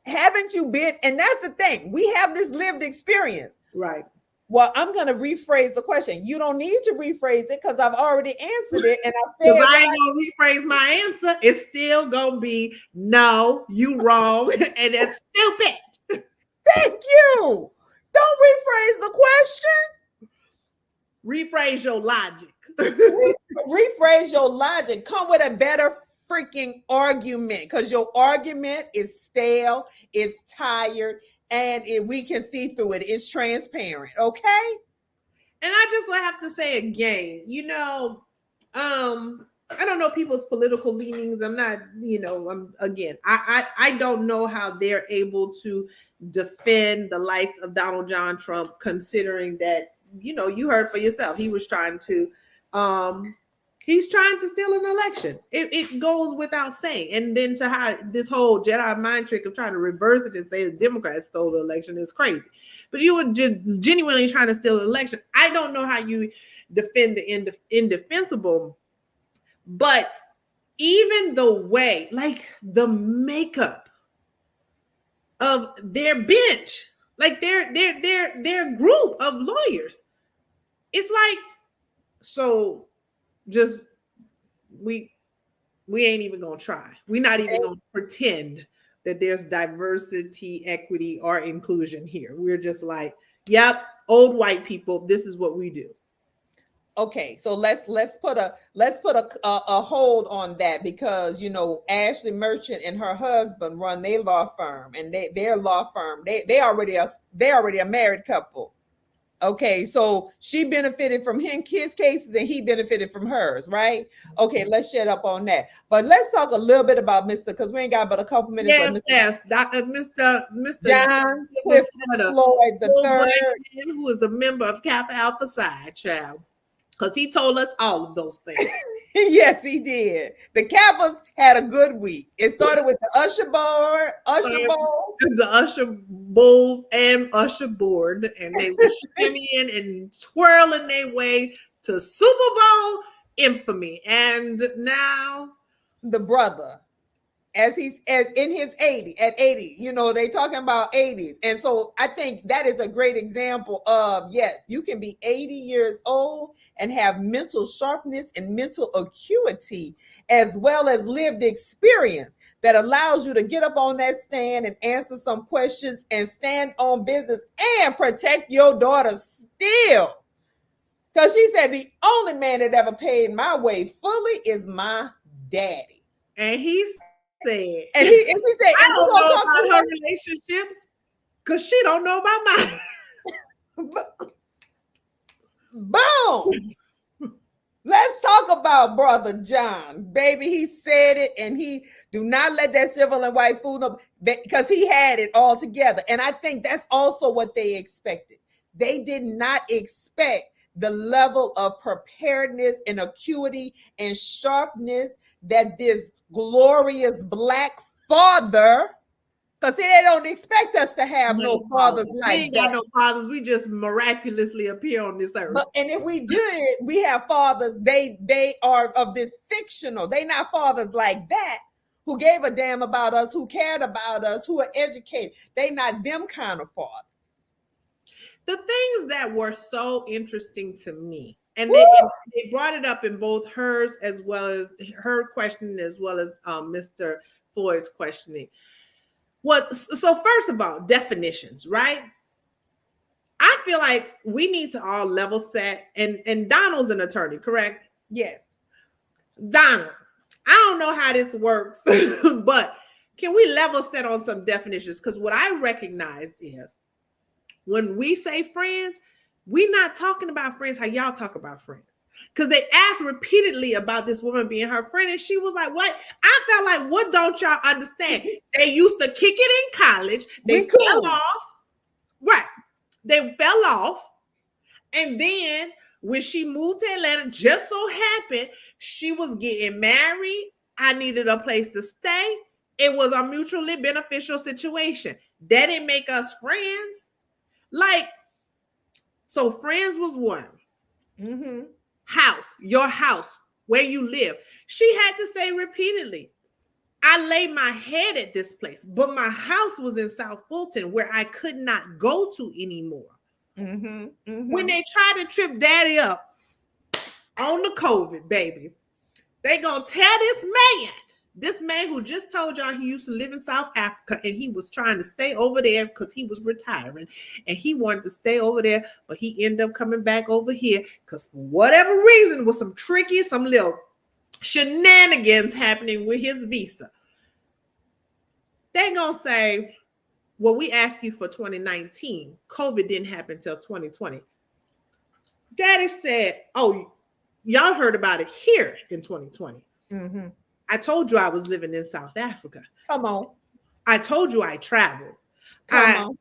Haven't you been? And that's the thing. We have this lived experience. Right. Well, I'm going to rephrase the question. You don't need to rephrase it because I've already answered it. And I said, I ain't going to rephrase my answer. It's still going to be, no, you wrong. And it's stupid. Thank you. Don't rephrase the question. Rephrase your logic. Rephrase your logic. Come with a better freaking argument, because your argument is stale, it's tired, and we can see through it. It's transparent. Okay. And I just have to say again, I don't know people's political leanings. I'm not, I don't know how they're able to defend the likes of Donald John Trump, considering that, you heard for yourself, he was trying to, he's trying to steal an election. It goes without saying. And then to have this whole Jedi mind trick of trying to reverse it and say the Democrats stole the election is crazy. But you were genuinely trying to steal an election. I don't know how you defend the indefensible, but even the way, like the makeup of their bench, like their group of lawyers, it's like, so just we ain't even gonna try. We're not even gonna pretend that there's diversity, equity, or inclusion here. We're just like, yep, old white people, this is what we do. Okay, so let's put a hold on that, because Ashley Merchant and her husband run their law firm, and their law firm they already a married couple. Okay, so she benefited from his cases and he benefited from hers, right? Okay, let's shut up on that. But let's talk a little bit about Mr. because we ain't got but a couple minutes. Yes, Mr. John Clifford Floyd the third, who is a member of Kappa Alpha Psi, child. Because he told us all of those things. Yes, he did. The Kappas had a good week. It started with the Usher Bowl, the Usher Bowl and Usher Board, and they were shimmying and twirling their way to Super Bowl infamy. And now the brother, as in his 80, at 80, they talking about 80s. And so I think that is a great example of, yes, you can be 80 years old and have mental sharpness and mental acuity, as well as lived experience that allows you to get up on that stand and answer some questions and stand on business and protect your daughter still. Because she said the only man that ever paid my way fully is my daddy. And he said, and he said, I don't know about her relationships because she don't know about mine. Boom. Let's talk about Brother John, baby. He said it, and he do not let that civil and white fool up, because he had it all together. And I think that's also what they expected. They did not expect the level of preparedness and acuity and sharpness that this glorious Black father, because they don't expect us to have no fathers like that. We ain't got no fathers. We just miraculously appear on this earth. And if we did, we have fathers. They are of this fictional. They not fathers like that who gave a damn about us, who cared about us, who are educated. They not them kind of fathers. The things that were so interesting to me, and they brought it up in both hers as well as her questioning, as well as Mr. Floyd's questioning. so first of all, definitions, right? I feel like we need to all level set, and Donald's an attorney, correct? Yes. Donald, I don't know how this works, but can we level set on some definitions? Because what I recognize is when we say friends, we're not talking about friends how y'all talk about friends. Because they asked repeatedly about this woman being her friend, and she was like, what? I felt like, what don't y'all understand? They used to kick it in college. They fell off. Right. They fell off. And then when she moved to Atlanta, just so happened she was getting married. I needed a place to stay. It was a mutually beneficial situation. That didn't make us friends. Like, so friends was one. Mm-hmm. House, your house, where you live. She had to say repeatedly, I laid my head at this place, but my house was in South Fulton where I could not go to anymore. Mm-hmm. Mm-hmm. When they try to trip daddy up on the COVID, baby, they gonna tell this man who just told y'all he used to live in South Africa and he was trying to stay over there because he was retiring and he wanted to stay over there, but he ended up coming back over here because for whatever reason was some little shenanigans happening with his visa. They gonna say, well, we asked you for 2019. COVID didn't happen until 2020. Daddy said, oh, y'all heard about it here in 2020. Mm-hmm. I told you I was living in South Africa. Come on. I told you I traveled. Come on.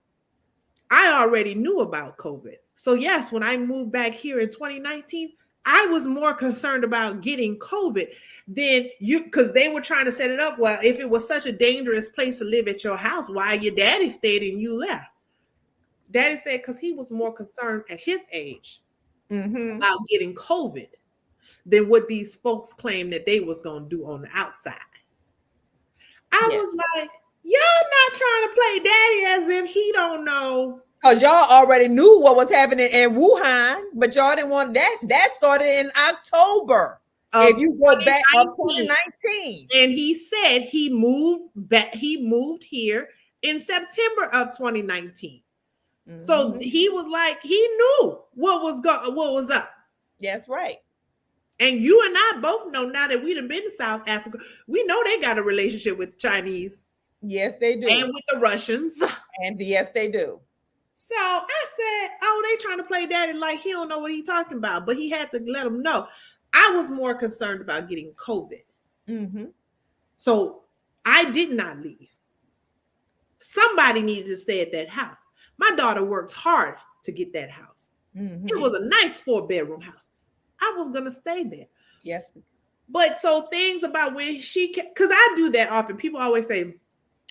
I already knew about COVID. So yes, when I moved back here in 2019, I was more concerned about getting COVID than you, because they were trying to set it up. Well, if it was such a dangerous place to live at your house, why your daddy stayed and you left? Daddy said because he was more concerned at his age about getting COVID than what these folks claimed that they was going to do on the outside. I was like, y'all not trying to play daddy as if he don't know. Because y'all already knew what was happening in Wuhan, but y'all didn't want that. That started in October. If you go back up 2019. And he said he moved back, he moved here in September of 2019. Mm-hmm. So he was like, he knew what was up. That's right. And you and I both know now that we've been to South Africa, we know they got a relationship with the Chinese. Yes, they do. And with the Russians. And yes, they do. So I said, oh, they trying to play daddy like he don't know what he's talking about. But he had to let them know. I was more concerned about getting COVID. Mm-hmm. So I did not leave. Somebody needed to stay at that house. My daughter worked hard to get that house. Mm-hmm. It was a nice 4-bedroom house. I was going to stay there. Yes. But so things about when she can, because I do that often. People always say,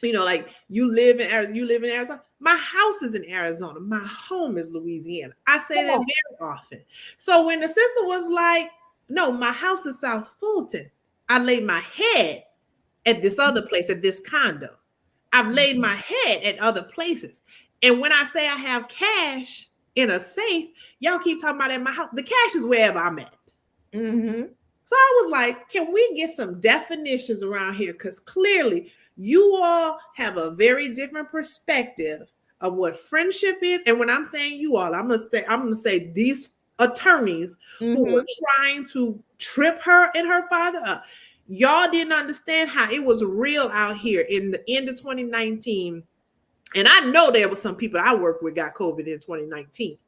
you know, like you live in Arizona. My house is in Arizona. My home is Louisiana. I say that very often. So when the sister was like, no, my house is South Fulton. I laid my head at this other place, at this condo. I've laid my head at other places. And when I say I have cash in a safe, y'all keep talking about at my house. The cash is wherever I'm at. Mm-hmm. So I was like, can we get some definitions around here? Because clearly you all have a very different perspective of what friendship is. And when I'm saying you all, I'm gonna say these attorneys who were trying to trip her and her father up. Y'all didn't understand how it was real out here in the end of 2019. And I know there were some people I worked with got COVID in 2019.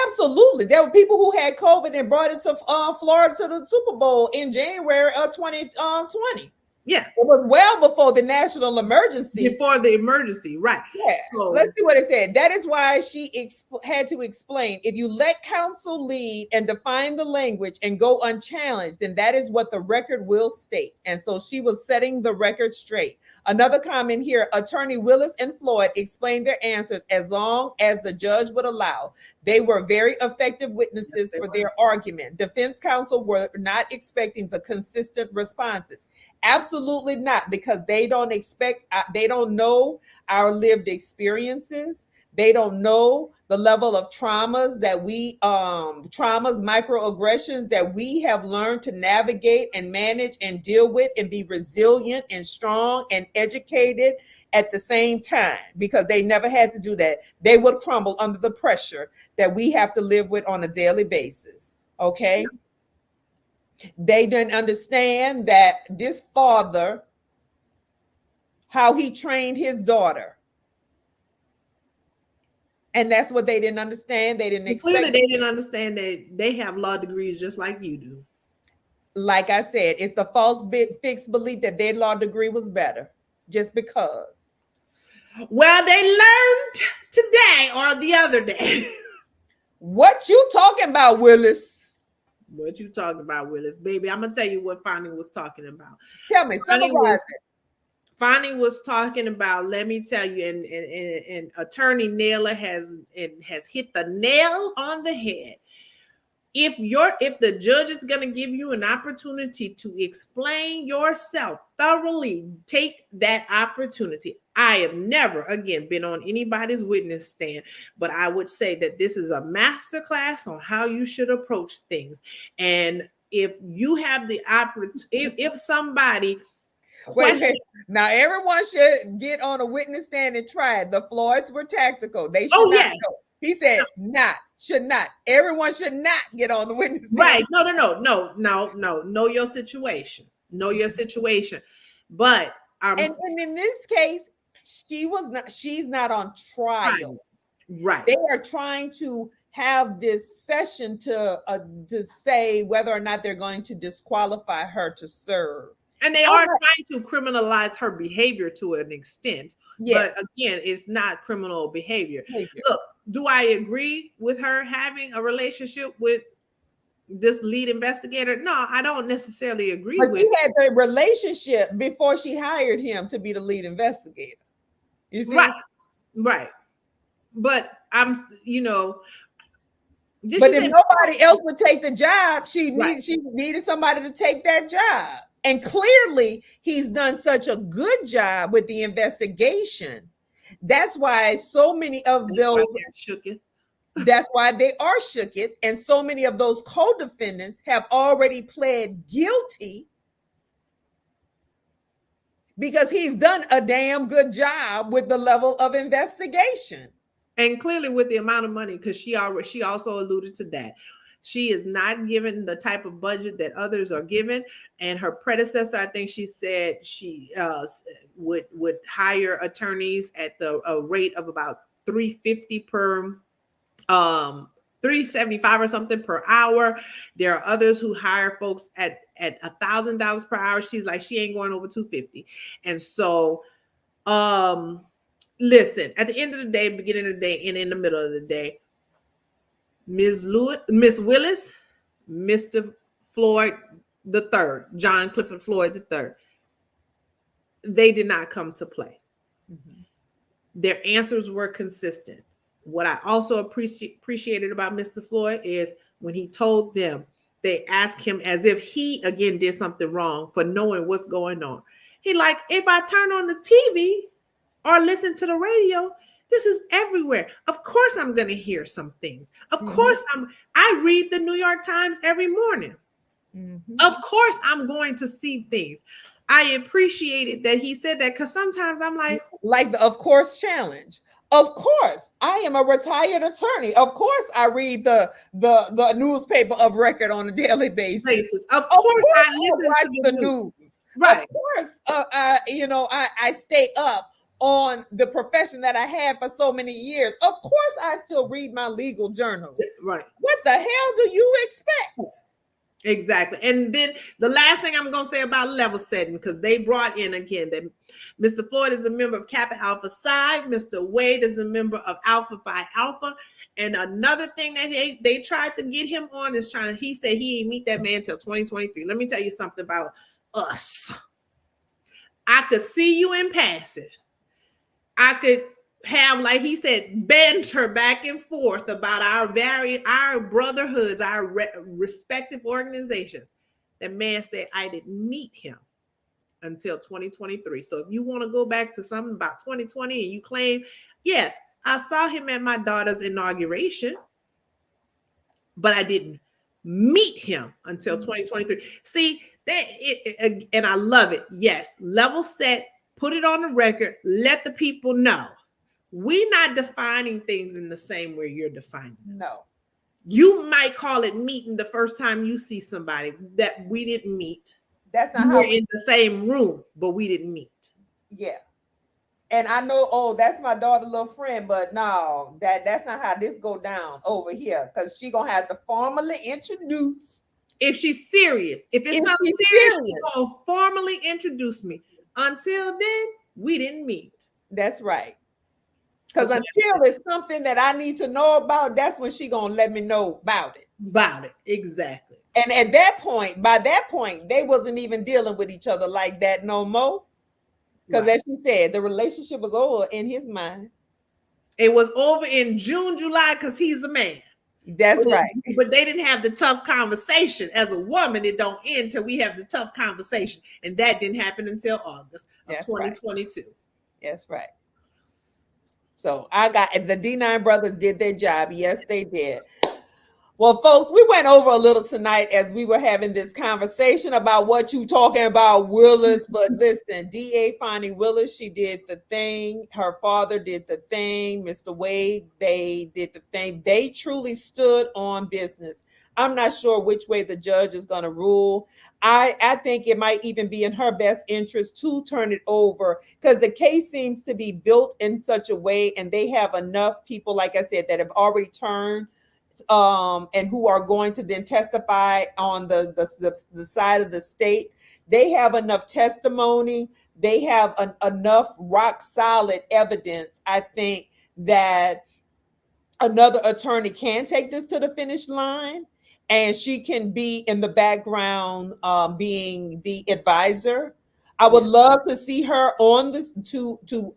Absolutely. There were people who had COVID and brought it to Florida to the Super Bowl in January of 2020. Yeah. It was well before the national emergency. Before the emergency, right. Yeah. So let's see what it said. That is why she had to explain, if you let counsel lead and define the language and go unchallenged, then that is what the record will state. And so she was setting the record straight. Another comment here, Attorney Willis and Floyd explained their answers as long as the judge would allow. They were very effective witnesses for their argument. Defense counsel were not expecting the consistent responses. Absolutely not, because they don't know our lived experiences. They don't know the level of traumas that microaggressions that we have learned to navigate and manage and deal with and be resilient and strong and educated at the same time, because they never had to do that. They would crumble under the pressure that we have to live with on a daily basis. Okay. They didn't understand that this father, how he trained his daughter. And that's what they didn't understand. They didn't expect. Clearly, they didn't understand that they have law degrees just like you do. Like I said, it's the false fixed belief that their law degree was better just because. Well, they learned today or the other day. What you talking about, Willis? What you talking about, Willis? Baby, I'm gonna tell you what Fonnie was talking about. Tell me, summarize it. Fonnie was talking about, let me tell you, and Attorney Naylor has hit the nail on the head. If the judge is going to give you an opportunity to explain yourself thoroughly, take that opportunity. I have never, again, been on anybody's witness stand, but I would say that this is a masterclass on how you should approach things. And if you have the opportunity, if somebody... Wait. Now everyone should get on a witness stand and try it. The Floyds were tactical. They should not yes. go. He said should not. Everyone should not get on the witness stand. Right. No. Know your situation. Know your situation. But and in this case, she's not on trial. Right. They are trying to have this session to say whether or not they're going to disqualify her to serve. And they are trying to criminalize her behavior to an extent. Yes. But again, it's not criminal behavior. Look, do I agree with her having a relationship with this lead investigator? No, I don't necessarily agree with. She had the relationship before she hired him to be the lead investigator. You see? Right. But I'm, but if nobody else would take the job, she needed somebody to take that job. And clearly, he's done such a good job with the investigation. That's why so many of those that's why they are shooketh. And so many of those co-defendants have already pled guilty because he's done a damn good job with the level of investigation. And clearly with the amount of money, because she also alluded to that. She is not given the type of budget that others are given. And her predecessor, I think she said she would hire attorneys at the rate of about $350 per $375 or something per hour. There are others who hire folks at $1,000 per hour. She's like, she ain't going over $250. And so listen, at the end of the day, beginning of the day, and in the middle of the day, Miss Willis, Mr. Floyd III, John Clifford Floyd III, they did not come to play. Mm-hmm. Their answers were consistent. What I also appreciated about Mr. Floyd is when he told them, they asked him as if he, again, did something wrong for knowing what's going on. He like, if I turn on the TV or listen to the radio, this is everywhere. Of course, I'm going to hear some things. Of course, I read the New York Times every morning. Mm-hmm. Of course, I'm going to see things. I appreciated that he said that because sometimes I'm like the of course challenge. Of course, I am a retired attorney. Of course, I read the newspaper of record on a daily basis. Of course I watch the news. Right. Of course, I stay up on the profession that I had for so many years. Of course, I still read my legal journal. Right. What the hell do you expect? Exactly. And then the last thing I'm going to say about level setting, because they brought in again that Mr. Floyd is a member of Kappa Alpha Psi, Mr. Wade is a member of Alpha Phi Alpha. And another thing that they tried to get him on is he said he ain't meet that man till 2023. Let me tell you something about us. I could see you in passing. I could have, like he said, banter back and forth about our brotherhoods, our respective organizations. The man said, I didn't meet him until 2023. So if you want to go back to something about 2020 and you claim, yes, I saw him at my daughter's inauguration, but I didn't meet him until 2023. See, and I love it. Yes, level set. put it on the record, let the people know. We're not defining things in the same way you're defining them. No. You might call it meeting the first time you see somebody that we didn't meet. That's not We're how in the same room, but we didn't meet. Yeah. And I know, oh, that's my daughter's little friend, but no, that's not how this go down over here. Because she gonna have to formally introduce. If she's serious, if it's If something she's serious, serious. she's gonna formally introduce me. Until then, we didn't meet. That's right. Because until it's something that I need to know about, that's when she gonna let me know about it. About it, exactly. And at that point, by that point, they wasn't even dealing with each other like that no more. Because as she said, the relationship was over in his mind. It was over in June, July, because he's a man. That's right. But they didn't have the tough conversation. As a woman, it don't end till we have the tough conversation. And that didn't happen until August of 2022. Right. That's right. So I got the D9 brothers did their job. Yes, they did. Well, folks, we went over a little tonight as we were having this conversation about what you talking about, Willis. But listen, D.A. Fonnie Willis, she did the thing. Her father did the thing. Mr. Wade, they did the thing. They truly stood on business. I'm not sure which way the judge is going to rule. I think it might even be in her best interest to turn it over because the case seems to be built in such a way, and they have enough people, like I said, that have already turned and who are going to then testify on the side of the state. They have enough testimony. They have enough rock solid evidence. I think that another attorney can take this to the finish line, and she can be in the background being the advisor. I would love to see her on this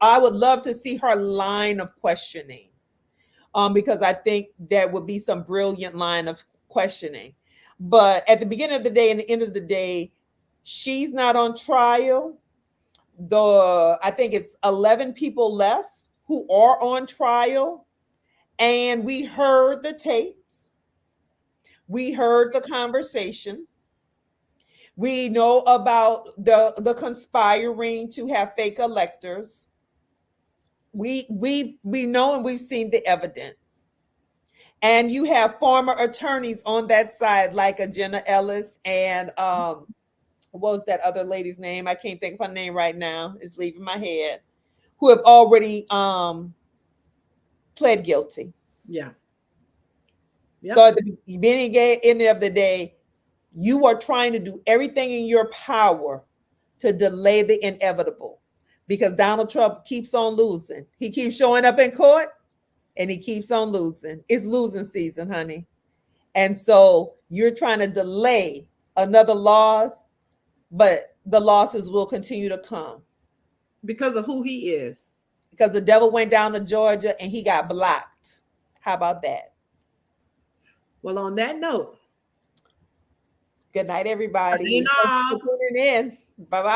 I would love to see her line of questioning. Because I think there would be some brilliant line of questioning. But at the beginning of the day and the end of the day, she's not on trial. I think it's 11 people left who are on trial. And we heard the tapes. We heard the conversations. We know about the conspiring to have fake electors. We know and we've seen the evidence. And you have former attorneys on that side, like a Jenna Ellis and what was that other lady's name? I can't think of her name right now. It's leaving my head. Who have already pled guilty. Yeah. Yep. So at the beginning and end of the day, you are trying to do everything in your power to delay the inevitable. Because Donald Trump keeps on losing. He keeps showing up in court and he keeps on losing. It's losing season, honey. And so you're trying to delay another loss, but the losses will continue to come. Because of who he is. Because the devil went down to Georgia and he got blocked. How about that? Well, on that note. Good night, everybody. Thanks for tuning in. Bye-bye.